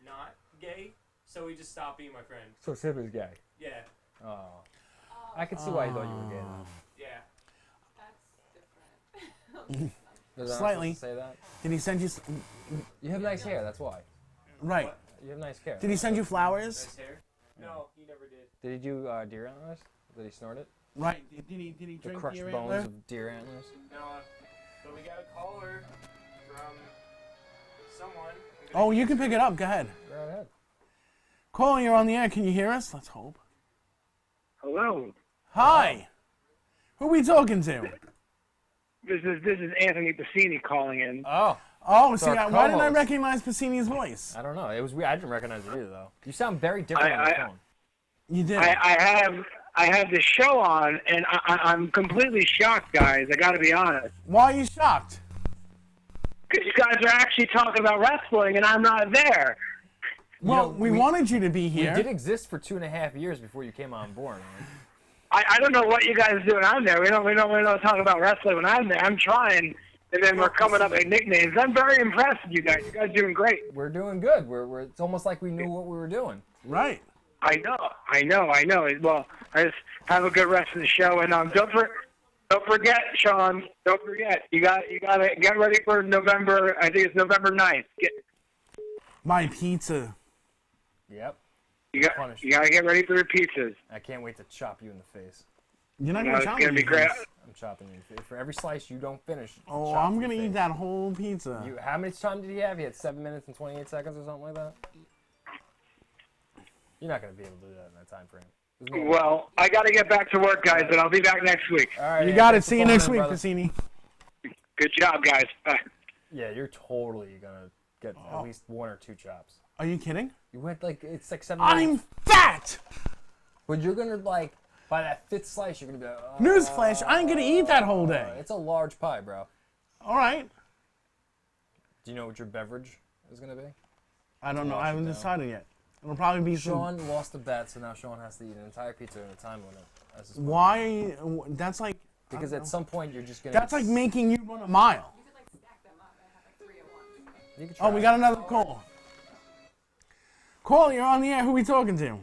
not gay, so he just stopped being my friend. So Tim is gay. Yeah, Oh. I could see why he thought you were gay, though. yeah. That's different. Was I not Slightly. supposed to say that? Did he send you... You have nice hair, that's why. Right. You have nice hair. Did he send you flowers? Nice hair? No, he never did. Did he do deer antlers? Did he snort it? Right. Did he The drink crushed your bones antler? of deer antlers? No, but we got a caller from someone. I'm gonna Oh, you can answer pick it up. Go ahead. Go ahead. Cole, you're on the air. Can you hear us? Let's hope. Hello. Hi. Who we talking to? This is Anthony Pasini calling in. Oh, Oh, see, our why didn't I co-host. recognize Pasini's voice? I don't know. It was weird. I didn't recognize it either, though. You sound very different on the phone. You did. I have the show on, and I'm completely shocked, guys. I got to be honest. Why are you shocked? Because you guys are actually talking about wrestling, and I'm not there. Well, know, we we- wanted you to be We here. did exist for 2.5 years before you came on board. Man. I don't know what you guys are doing. I'm there. We don't talk about wrestling when I'm there. I'm trying, and then we're coming up with nicknames. I'm very impressed with you guys. You guys are doing great. We're doing good. It's almost like we knew what we were doing. Right. I know. Well, I just have a good rest of the show, and don't forget, Sean. Don't forget. You got to get ready for November. I think it's November 9th. My pizza. Yep. You got to get ready for your pizzas. I can't wait to chop you in the face. You're not No, gonna it's chop gonna me be great. because- I'm chopping you in the face. For every slice you don't finish. Oh, chop I'm in gonna the eat face. that whole pizza. How many time did he have? He had 7 minutes and 28 seconds or something like that? You're not going to be able to do that in that time frame. There's no way. Well, I got to get back to work, guys, and I'll be back next week. All right, You Ann, got it. thanks for See you calling next in, week, brother. Pasini. Good job, guys. Bye. Yeah, you're totally going to get Oh. at least 1 or 2 chops. Are you kidding? You went it's like 7 I'm minutes. fat. But you're going to by that 5th slice, you're going to be like, Newsflash, I ain't gonna eat that whole day. It's a large pie, bro. All right. Do you know what your beverage is going to be? I don't know. Wash I it haven't down. decided yet. It'll probably be some. Sean lost a bet, so now Sean has to eat an entire pizza in a time limit. As his Why? That's like. Because I at don't know. some point you're just going That's like making you run a mile. You could like stack them up and have like 3 at once. You can Oh, try we it. got another call. Call, you're on the air. Who we talking to?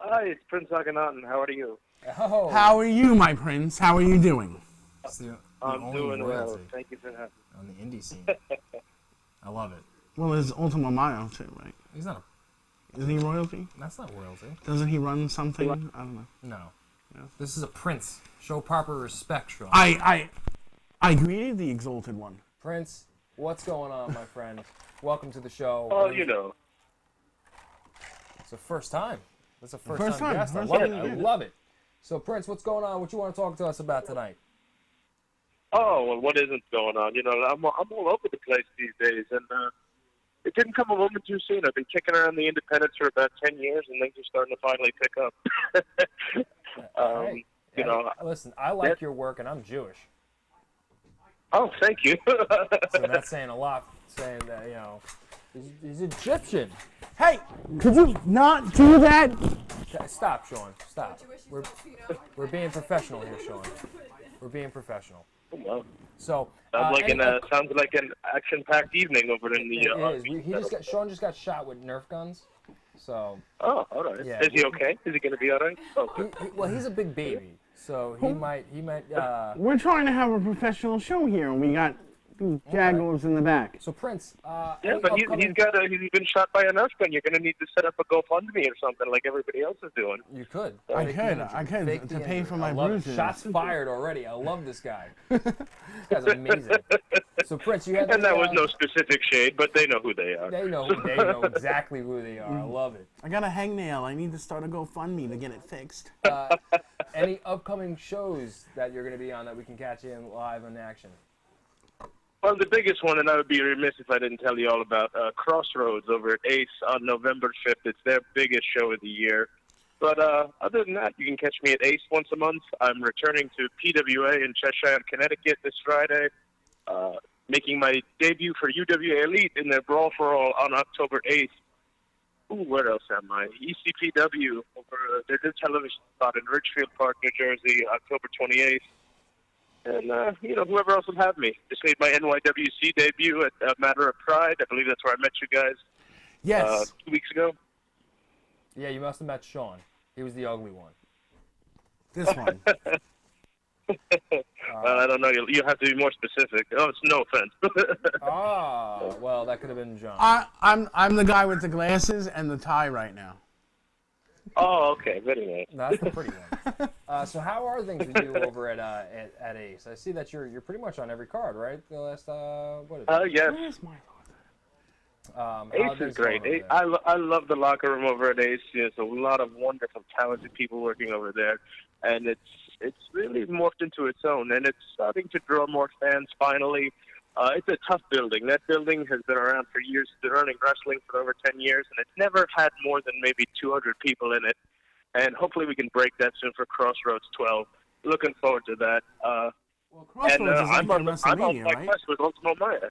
Hi, it's Prince Akhenaten. How are you? Oh. How are you, my prince? How are you doing? I'm doing well. Thank you for having me. On the indie scene. I love it. Well, there's Ultimo Mayo too, right? He's not. Isn't he royalty? That's not royalty. Doesn't he run something? I don't know. No. Yeah. This is a prince. Show proper respect, Sean. I greeted the exalted one. Prince, what's going on, my friend? Welcome to the show. Oh, you know. It's the first time. That's a first First time time. guest. I First love it. time, I yeah. love it. So, Prince, what's going on? What you want to talk to us about tonight? Oh, well, what isn't going on? You know, I'm all over the place these days, and it didn't come a moment too soon. I've been kicking around the independents for about 10 years, and things are starting to finally pick up. Hey, you know, listen, I like your work, and I'm Jewish. oh, thank you. So that's saying a lot, saying that, you know, he's Egyptian. Hey, could you not do that? Okay, stop, Sean. Stop. We're being professional here, Sean. We're being professional. Well, So sounds like an action-packed evening over in the. It is. Sean just got shot with Nerf guns. So. Oh, all right. Yeah. Is he okay? Is he going to be all right? Oh, Well, he's a big baby, so he might. We're trying to have a professional show here, and we got these jaguars in the back. So Prince. yeah, but he's been shot by a Nerf gun. You're going to need to set up a GoFundMe or something like everybody else is doing. You could. I Fake could the to pay injury. for my I love it. bruises. Shots fired already. I love this guy. This guy's amazing. So Prince, you had. And that was no specific shade, but they know who they are. They know exactly who they are. I love it. I got a hangnail. I need to start a GoFundMe to get it fixed. Any upcoming shows that you're going to be on that we can catch you in live in action? Well, the biggest one, and I would be remiss if I didn't tell you all about Crossroads over at Ace on November 5th. It's their biggest show of the year. But other than that, you can catch me at Ace once a month. I'm returning to PWA in Cheshire, Connecticut this Friday, making my debut for UWA Elite in their Brawl for All on October 8th. Ooh, where else am I? ECPW over their new television spot in Ridgefield Park, New Jersey, October 28th. And, you know, whoever else will have me. Just made my NYWC debut at Matter of Pride. I believe that's where I met you guys. Yes. 2 weeks ago. Yeah, you must have met Sean. He was the ugly one. This one. I don't know. You have to be more specific. Oh, it's no offense. Well, that could have been John. I'm the guy with the glasses and the tie right now. Oh, okay. Very nice. No, that's the pretty one. So how are things with you over at Ace? I see that you're pretty much on every card, right? The last what is it? Yes. Where's my Ace is great. I love the locker room over at Ace. There's a lot of wonderful, talented people working over there, and it's really morphed into its own, and it's starting to draw more fans finally. It's a tough building. That building has been around for years. It's been running wrestling for over 10 years, and it's never had more than maybe 200 people in it. And hopefully we can break that soon for Crossroads 12. Looking forward to that. Well, Crossroads is I'm on WrestleMania, my right? quest with Ultimo Maya.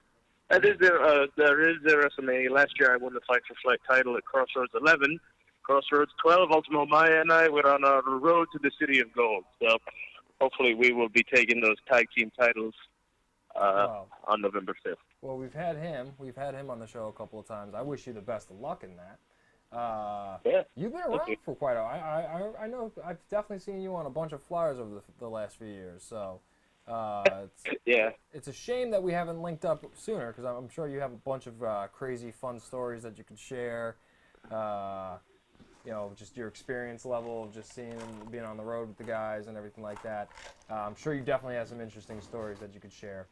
And there is their WrestleMania. Last year I won the Fight for Flight title at Crossroads 11. Crossroads 12, Ultimo Maya and I were on our road to the City of Gold. So hopefully we will be taking those tag team titles on November 5th. Well, we've had him on the show a couple of times. I wish you the best of luck in that. Yeah. You've been around for quite a while. I know I've definitely seen you on a bunch of flyers over the last few years. So it's a shame that we haven't linked up sooner, because I'm sure you have a bunch of crazy fun stories that you could share. You know, just your experience level of just being on the road with the guys and everything like that. I'm sure you definitely have some interesting stories that you could share.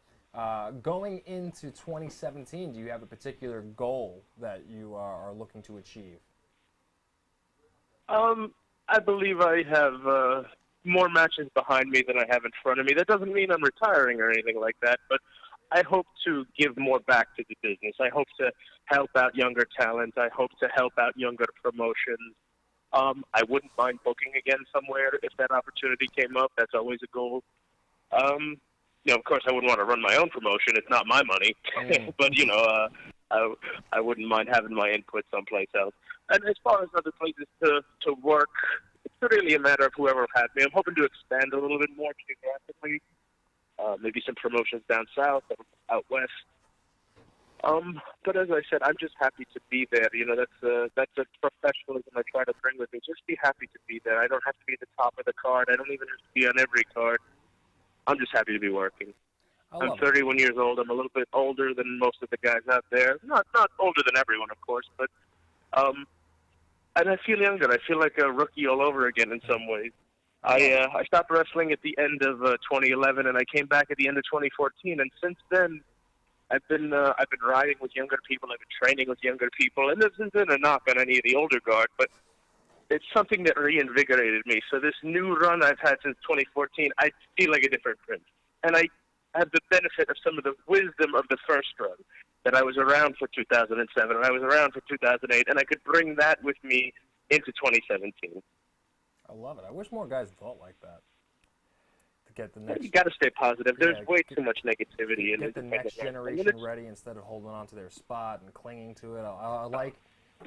Going into 2017, do you have a particular goal that you are looking to achieve? I believe I have more matches behind me than I have in front of me. That doesn't mean I'm retiring or anything like that, but I hope to give more back to the business. I hope to help out younger talent. I hope to help out younger promotions. I wouldn't mind booking again somewhere if that opportunity came up. That's always a goal. You know, of course, I wouldn't want to run my own promotion. It's not my money. But, you know, I wouldn't mind having my input someplace else. And as far as other places to work, it's really a matter of whoever had me. I'm hoping to expand a little bit more geographically. Maybe some promotions down south, out west. But as I said, I'm just happy to be there. You know, that's a professionalism I try to bring with me. Just be happy to be there. I don't have to be at the top of the card. I don't even have to be on every card. I'm just happy to be working. I'm 31 years old. I'm a little bit older than most of the guys out there. Not older than everyone, of course, but and I feel younger. I feel like a rookie all over again in some ways. I stopped wrestling at the end of 2011, and I came back at the end of 2014. And since then, I've been riding with younger people. I've been training with younger people, and this isn't a knock on any of the older guard, but it's something that reinvigorated me. So this new run I've had since 2014, I feel like a different prince, and I have the benefit of some of the wisdom of the first run. That I was around for 2007, and I was around for 2008, and I could bring that with me into 2017. I love it. I wish more guys thought like that. To get the next. You got to stay positive. There's way too much negativity in Get the next generation ready instead of holding on to their spot and clinging to it. I like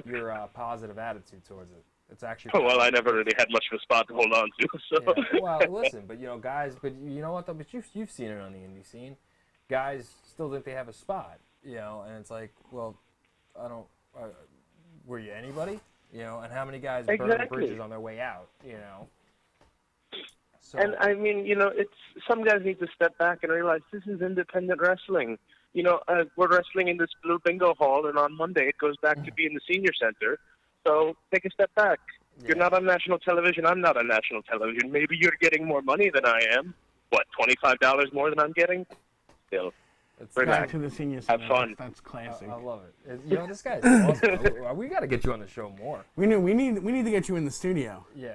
your positive attitude towards it. It's actually. Oh, well, I never really had much of a spot to hold on to. So. Yeah. Well, listen, but guys, but you know what though? But you've seen it on the indie scene. Guys still think they have a spot. And it's like, well, I don't. Were you anybody? And how many guys burn bridges on their way out? So, and I mean, it's some guys need to step back and realize this is independent wrestling. We're wrestling in this little bingo hall, and on Monday it goes back to being the senior center. So take a step back. Yeah. You're not on national television. I'm not on national television. Maybe you're getting more money than I am. What, $25 more than I'm getting? Still. Back to the senior center. Have fun. That's classic. I love it. This guy's awesome. We got to get you on the show more. We need to get you in the studio. Yeah.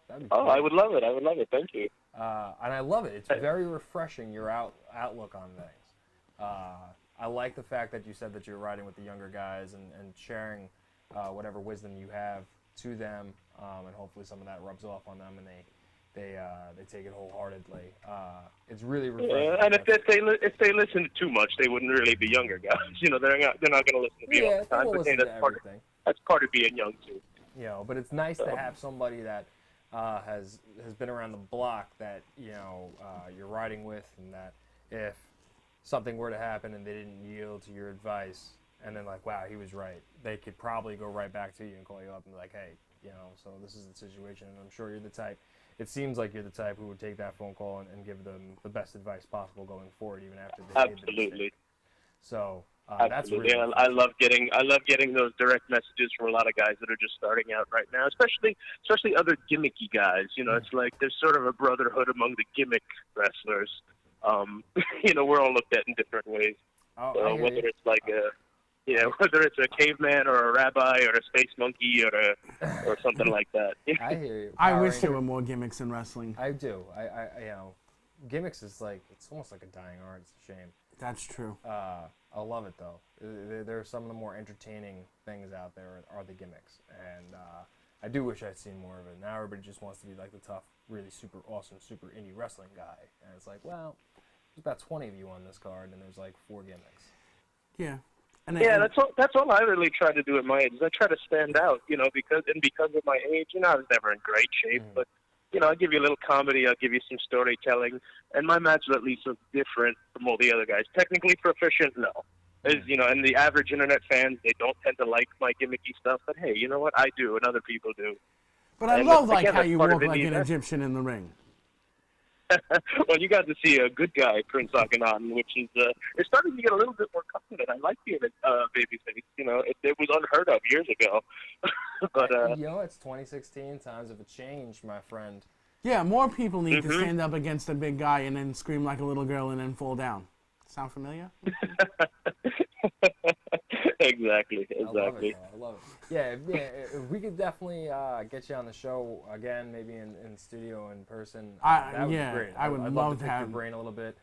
That'd be great. I would love it. Thank you. And I love it. It's very refreshing, your outlook on things. I like the fact that you said that you're riding with the younger guys and sharing whatever wisdom you have to them, and hopefully some of that rubs off on them and they take it wholeheartedly. It's really refreshing. Yeah, and if they listen too much, they wouldn't really be younger guys. They're not going to listen to me all the time. But that's part of being young too. But it's nice to have somebody that has been around the block that you're riding with, and that if something were to happen and they didn't yield to your advice, and then like, wow, he was right, they could probably go right back to you and call you up and be like, hey, so this is the situation, and I'm sure you're the type. It seems like you're the type who would take that phone call and give them the best advice possible going forward, even after they made the mistake. So that's really. Yeah, I love getting those direct messages from a lot of guys that are just starting out right now, especially other gimmicky guys. It's like there's sort of a brotherhood among the gimmick wrestlers. We're all looked at in different ways. Oh, whether it's like whether it's a caveman or a rabbi or a space monkey or something like that. I hear you. I wish there were more gimmicks in wrestling. I do. I gimmicks is like, it's almost like a dying art. It's a shame. That's true. I love it though. There are some of the more entertaining things out there are the gimmicks, and I do wish I'd seen more of it. Now everybody just wants to be like the tough, really super awesome, super indie wrestling guy, and it's like, well, there's about 20 of you on this card, and there's like 4 gimmicks. Yeah. That's all I really try to do at my age. Is I try to stand out, because of my age. I was never in great shape, but I'll give you a little comedy. I'll give you some storytelling, and my match will at least look different from all the other guys. Technically proficient, no. And the average internet fans, they don't tend to like my gimmicky stuff. But hey, you know what? I do, and other people do. But I love how you walk like an Egyptian in the ring. Well, you got to see a good guy, Prince Akhenaten, which is it's starting to get a little bit more confident. I like being a babyface. It was unheard of years ago. But it's 2016. Times have changed, my friend. Yeah, more people need to stand up against a big guy and then scream like a little girl and then fall down. Sound familiar? Exactly. I love it. Yeah, we could definitely get you on the show again, maybe in studio in person. That would be great. I would love to pick have your brain a little bit.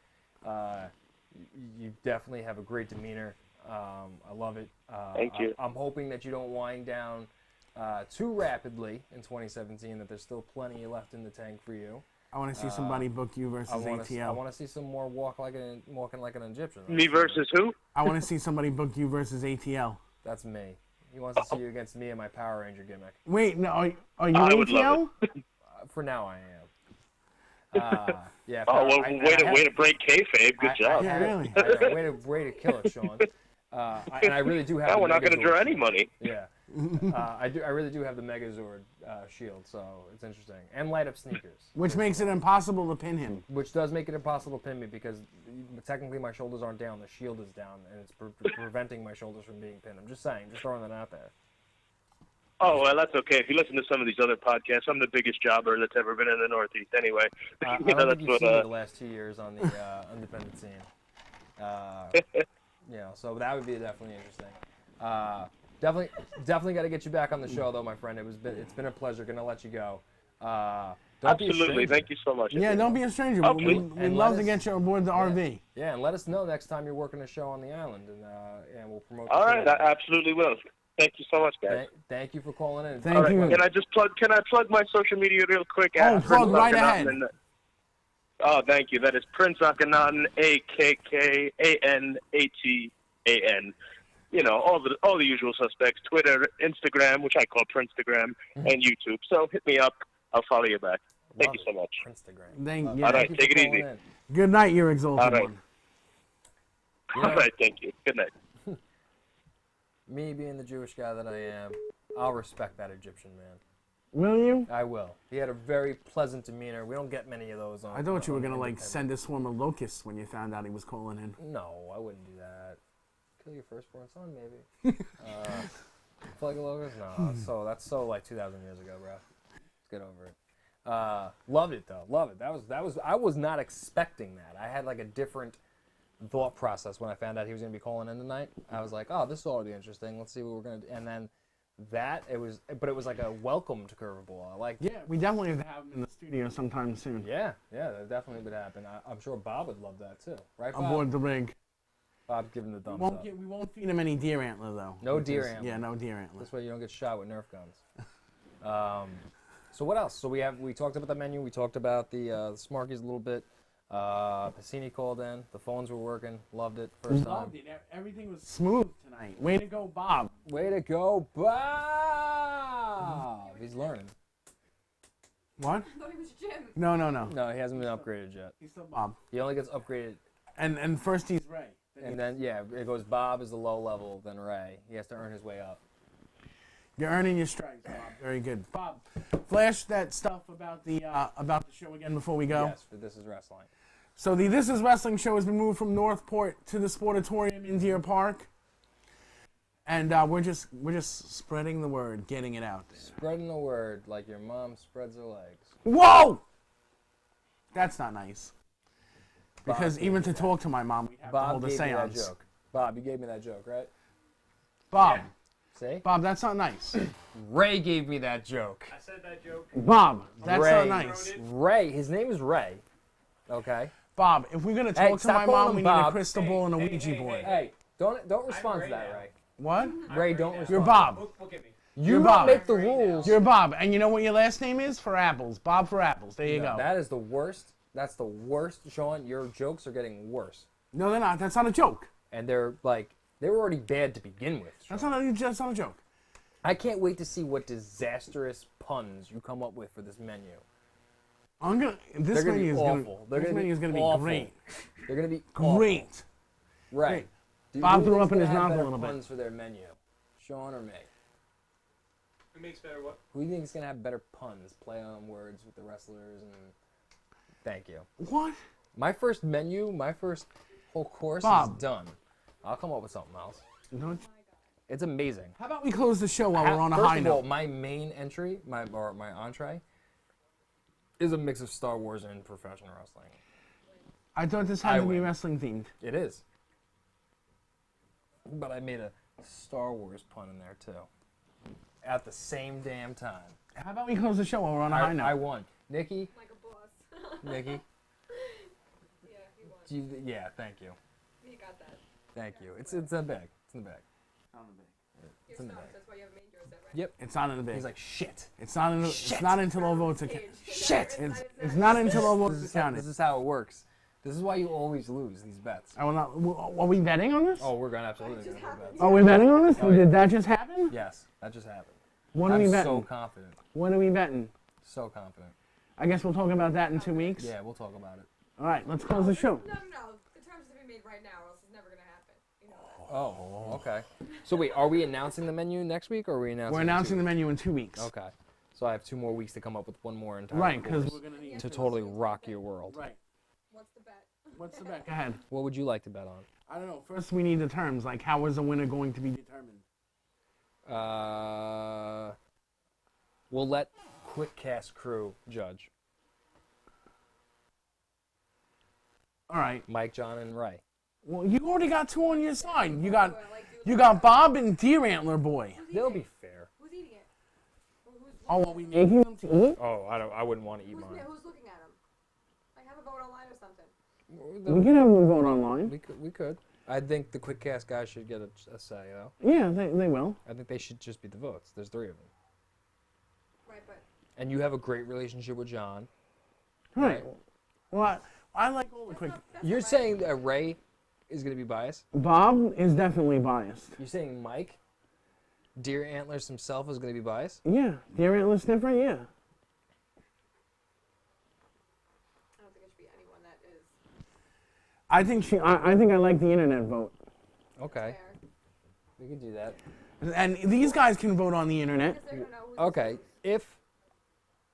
You definitely have a great demeanor. I love it. Thank you. I'm hoping that you don't wind down too rapidly in 2017. That there's still plenty left in the tank for you. I want to see somebody book you versus ATL. I want to see some more walking like an Egyptian. Me versus who? I want to see somebody book you versus ATL. That's me. He wants to see you against me and my Power Ranger gimmick. Wait, no, are you I ATL? would love it. For now, I am. Yeah. Way to break kayfabe. Good job. Yeah, really. Way to kill it, Sean. And I really do have. Now the we're not going to Megazord draw shield. any money. Yeah, I really do have the Megazord shield, so it's interesting. And light up sneakers, Which makes it impossible to pin him. which does make it impossible to pin me because technically my shoulders aren't down, the shield is down, and it's preventing my shoulders from being pinned. I'm just saying, just throwing that out there. Oh, well, that's okay. If you listen to some of these other podcasts, I'm the biggest jobber that's ever been in the Northeast anyway. I You know, don't think that's you've seen me what, the last 2 years on the independent scene. So that would be definitely interesting. Definitely got to get you back on the show, though, my friend. It's been a pleasure. Gonna let you go. Don't be a absolutely. stranger. Thank you so much. Yeah, don't be a stranger. Okay. We'd And love let to us- get you aboard the RV. Yeah, and let us know next time you're working a show on the island, and we'll promote. The All show. right, I absolutely will. Thank you so much, guys. Thank you for calling in. Thank All right, you. can I just plug? Can I plug my social media real quick? Oh, At plug Prince right Akhenaten ahead. and- Oh, thank you. That is Prince Akhenaten, AKKANATAN. You know, all the usual suspects: Twitter, Instagram, which I call Princetagram, and YouTube. So hit me up. I'll follow you back. Thank you so much. Instagram. Thank you. All right, Thank you take for it calling easy. in. Good night, you exalted All right. one. You All know, right, thank you. Good night. Me being the Jewish guy that I am, I'll respect that Egyptian man. Will you? I will. He had a very pleasant demeanor. We don't get many of those on. I thought you were on gonna like independent. send a swarm of locusts when you found out he was calling in. No, I wouldn't do that. Kill your firstborn son, maybe. Flag of logos? No. So that's so like 2,000 years ago, bro. Let's get over it. Loved it though. Love it. That was. I was not expecting that. I had like a different thought process when I found out he was gonna be calling in tonight. I was like, oh, this will be interesting. Let's see what we're gonna do. And then it was like a welcomed curveball. I like. Yeah, we definitely have to have him in the studio sometime soon. Yeah, that definitely would happen. I'm sure Bob would love that too, right, Bob? Aboard the rig. Bob giving the thumbs We up. won't feed him any deer antler though. No deer because- antler. Yeah, no deer antler. This way you don't get shot with Nerf guns. So what else? So we talked about the menu. We talked about the Smarkies a little bit. Pasini called in. The phones were working. Loved it. First time. Loved it. Everything was smooth tonight. Way to go, Bob. Way to go, Bob! He's learning. What? I thought he was Jim. No. No, he hasn't been upgraded yet. He's still Bob. He only gets upgraded. And first he's Ray. And then, yeah, it goes Bob is the low level, then Ray. He has to earn his way up. You're earning your stripes, Bob. Very good. Bob, flash that stuff about the show again before we go. Yes, for This Is Wrestling. So the This Is Wrestling show has been moved from Northport to the Sportatorium in Deer Park. And we're just spreading the word, getting it out there. Spreading the word like your mom spreads her legs. Whoa! That's not nice. Bob Because gave even me to that. talk to my mom, we'd have to Bob hold a gave me that seance. joke. Bob, you gave me that joke, right? Bob, See? Bob, that's not nice. Ray gave me that joke. I said that joke. Bob, that's Ray. not nice. Ray, his name is Ray. Okay. Bob, if we're gonna Hey, talk to stop my calling mom, him we need a Bob. crystal ball and a Hey, Ouija hey, board. Hey, don't respond to Ray that, now. Ray. What? Ray, I'm don't Ray now. respond. You're Bob. Look at me. You You're don't Bob. make the Ray now. rules. You're Bob, and you know what your last name is? For apples. Bob for apples. There you No, go. that is the worst. That's the worst, Sean. Your jokes are getting worse, No, they're not. That's not a joke. and they were already bad to begin with. Sean. That's not a joke. I can't wait to see what disastrous puns you come up with for this menu. This They're gonna menu be is awful. They're this gonna menu be is gonna be awful. great. They're gonna be awful. Great. Right. Great. Do- Bob who threw thinks up in gonna his have mouth a better little bit. puns for their menu, Sean or me? Who makes better what? Who do you think is gonna have better puns, play on words with the wrestlers, and thank you. What? My first menu, my first whole course Bob. is done. I'll come up with something else. Don't- It's amazing. How about we close the show while we're on a First high of all, note? my main entry, my entree, is a mix of Star Wars and professional wrestling. I thought this had I to be win. wrestling themed. It is. But I made a Star Wars pun in there too. At the same damn time. How about we close the show while we're on a high note? I won. Nikki, Like a boss. Nikki, Yeah, he won. yeah, thank you. He got that. Thank you. It's in the bag. It's in the bag. You're in the stars, bag. that's why you haven't made yours yet, right? Yep. It's not in the big. He's like, shit. It's not in. It's not until all votes are counted. Shit. It's not until all votes This are counted. is how it works. This is why you always lose these bets. I will not. Are we betting on this? Oh, we're gonna absolutely do bets. Are we betting on this? Oh, yeah. Did that just happen? Yes, that just happened. What are I'm we so betting? confident. What are we betting? So confident. I guess we'll talk about that in 2 weeks. Yeah, we'll talk about it. All right, let's close the show. No. The terms have to be made right now, or else it's never gonna happen. You know that. Oh, okay. So wait, are we announcing the menu next week, or are we announcing? We're announcing the menu in 2 weeks. Okay. So I have 2 more weeks to come up with one more entire Right, because course we're gonna need to totally rock your world. Right. What's the bet? What's the bet? Go ahead. What would you like to bet on? I don't know. First, we need the terms. Like, how is the winner going to be determined? We'll let QuickCast crew judge. All right. Mike, John, and Ray. Well, you already got 2 on your side. You got Bob and Deer Antler Boy. They'll be fair. Who's eating it? Oh, are we making them to eat? Oh, I wouldn't want to eat mine. Who's looking at them? Like, have a vote online or something. We can have them vote online. We could. I think the QuickCast guys should get a say, though. Yeah, they will. I think they should just be the votes. There's 3 of them. Right, but And you have a great relationship with John. Right. Well, I like all the quick. You're saying that Ray is going to be biased? Bob is definitely biased. You're saying Mike, Deer Antlers himself, is going to be biased? Yeah, Deer Antler Sniffer, yeah. I don't think it should be anyone that is I think I like the internet vote. Okay. fair. We could do that. And these guys can vote on the internet. Because they're gonna know who's Okay.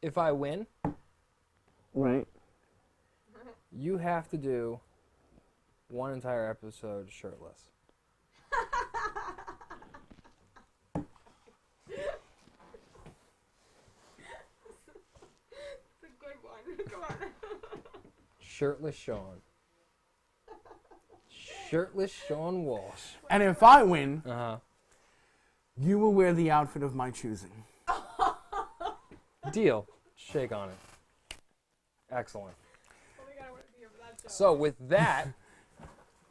If I win, Right. you have to do one entire episode shirtless. It's a good one. Come on. Shirtless Sean. Shirtless Sean Walsh. And if I win, Uh-huh. you will wear the outfit of my choosing. Deal. Shake on it. Excellent. Well, we gotta wait to hear for that show. So with that,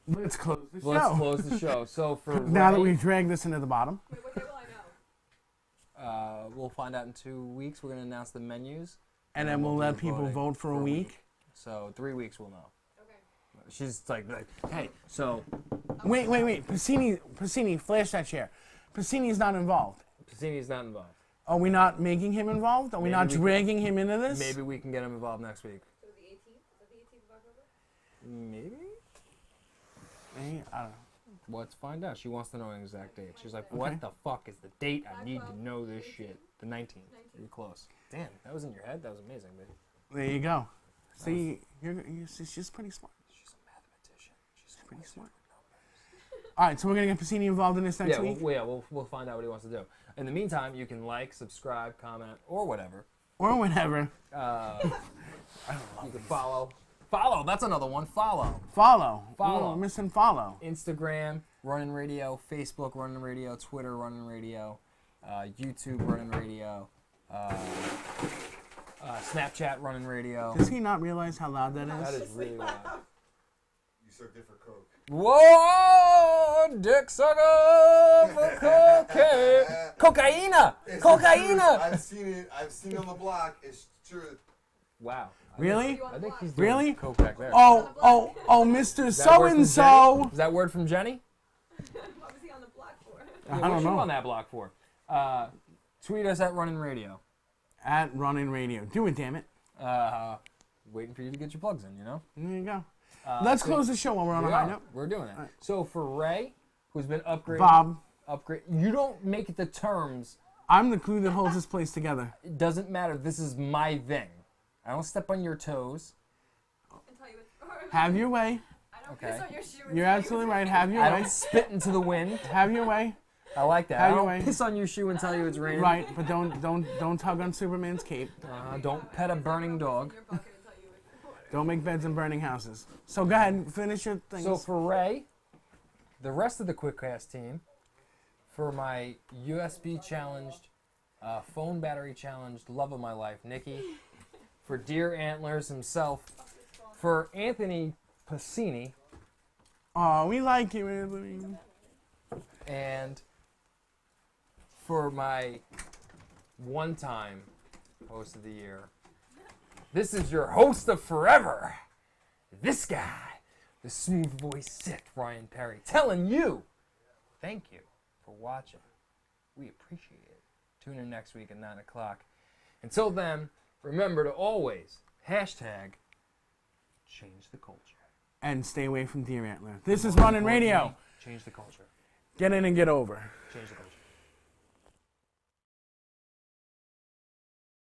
Let's close the show. let's close the show. So for Now that Ray, we've dragged this into the bottom. Wait, what day will I know? we'll find out in 2 weeks. We're going to announce the menus. And then we'll do let the people voting vote for a week. So 3 weeks we'll know. Okay. She's like, hey, so Wait. Pasini, flash that chair. Pasini's not involved. Pasini's not involved. Are we not making him involved? Are we Maybe not we- dragging him into this? Maybe we can get him involved next week. So the 18th? Is that the 18th of October? Maybe? I don't know. Let's find out. She wants to know an exact date. She's like, what the fuck is the date? I need to know this shit. The 19th. You're close. Damn, that was in your head? That was amazing, baby. There you go. See, she's pretty smart. She's a mathematician. She's Pretty smart. All right, so we're gonna get Pasini involved in this next week, we'll find out what he wants to do. In the meantime, you can like, subscribe, comment, or whatever. or whatever. You can follow. Follow. That's another one. Follow. Follow. Follow. We're missing follow. Instagram, Running Radio. Facebook, Running Radio. Twitter, Running Radio. YouTube, Running Radio. Snapchat, Running Radio. Does he not realize how loud that That is? is really loud. You suck dick for coke. Whoa! Dick sucker for cocaine. Cocaina! It's Cocaina! I've seen it. I've seen it on the block. It's true. Wow. Really? I think he's doing Really? coke back there. Oh, Mr. Is that word from So-and-so. Jenny? Is that word from Jenny? What was he on the block for? Yeah, I what's don't she know. on that block for? Tweet us at Running Radio. At Running Radio. Do it, damn it. Waiting for you to get your plugs in, you know? There you go. Let's close the show while we're on a high note. We're doing it. So for Ray, who's been upgraded. Bob, You don't make it the terms. I'm the glue that holds this place together. It doesn't matter. This is my thing. I don't step on your toes. And tell you it's Have your way. I don't Okay. piss on your shoe. and You're tell you absolutely it's right. raining. Have your I way. don't spit into the wind. Have your way. I like that. Have I your don't way. piss on your shoe and tell you it's raining. Right, but don't tug on Superman's cape. Don't pet a burning dog. Your bucket and tell you it's Don't make beds in burning houses. So go ahead and finish your things. So for Ray, the rest of the QuickCast team, for my USB challenged, phone battery challenged love of my life, Nikki, for Deer Antlers himself, for Anthony Pasini, Oh, we like you, Anthony. and for my one-time host of the year, this is your host of forever, this guy, the Smooth Voiced Syth, Ryan Perry, telling you, thank you for watching. We appreciate it. Tune in next week at 9 o'clock. Until then, remember to always #change the culture. And stay away from Deer Antler. This is Running Radio. Change the culture. Get in and get over. Change the culture.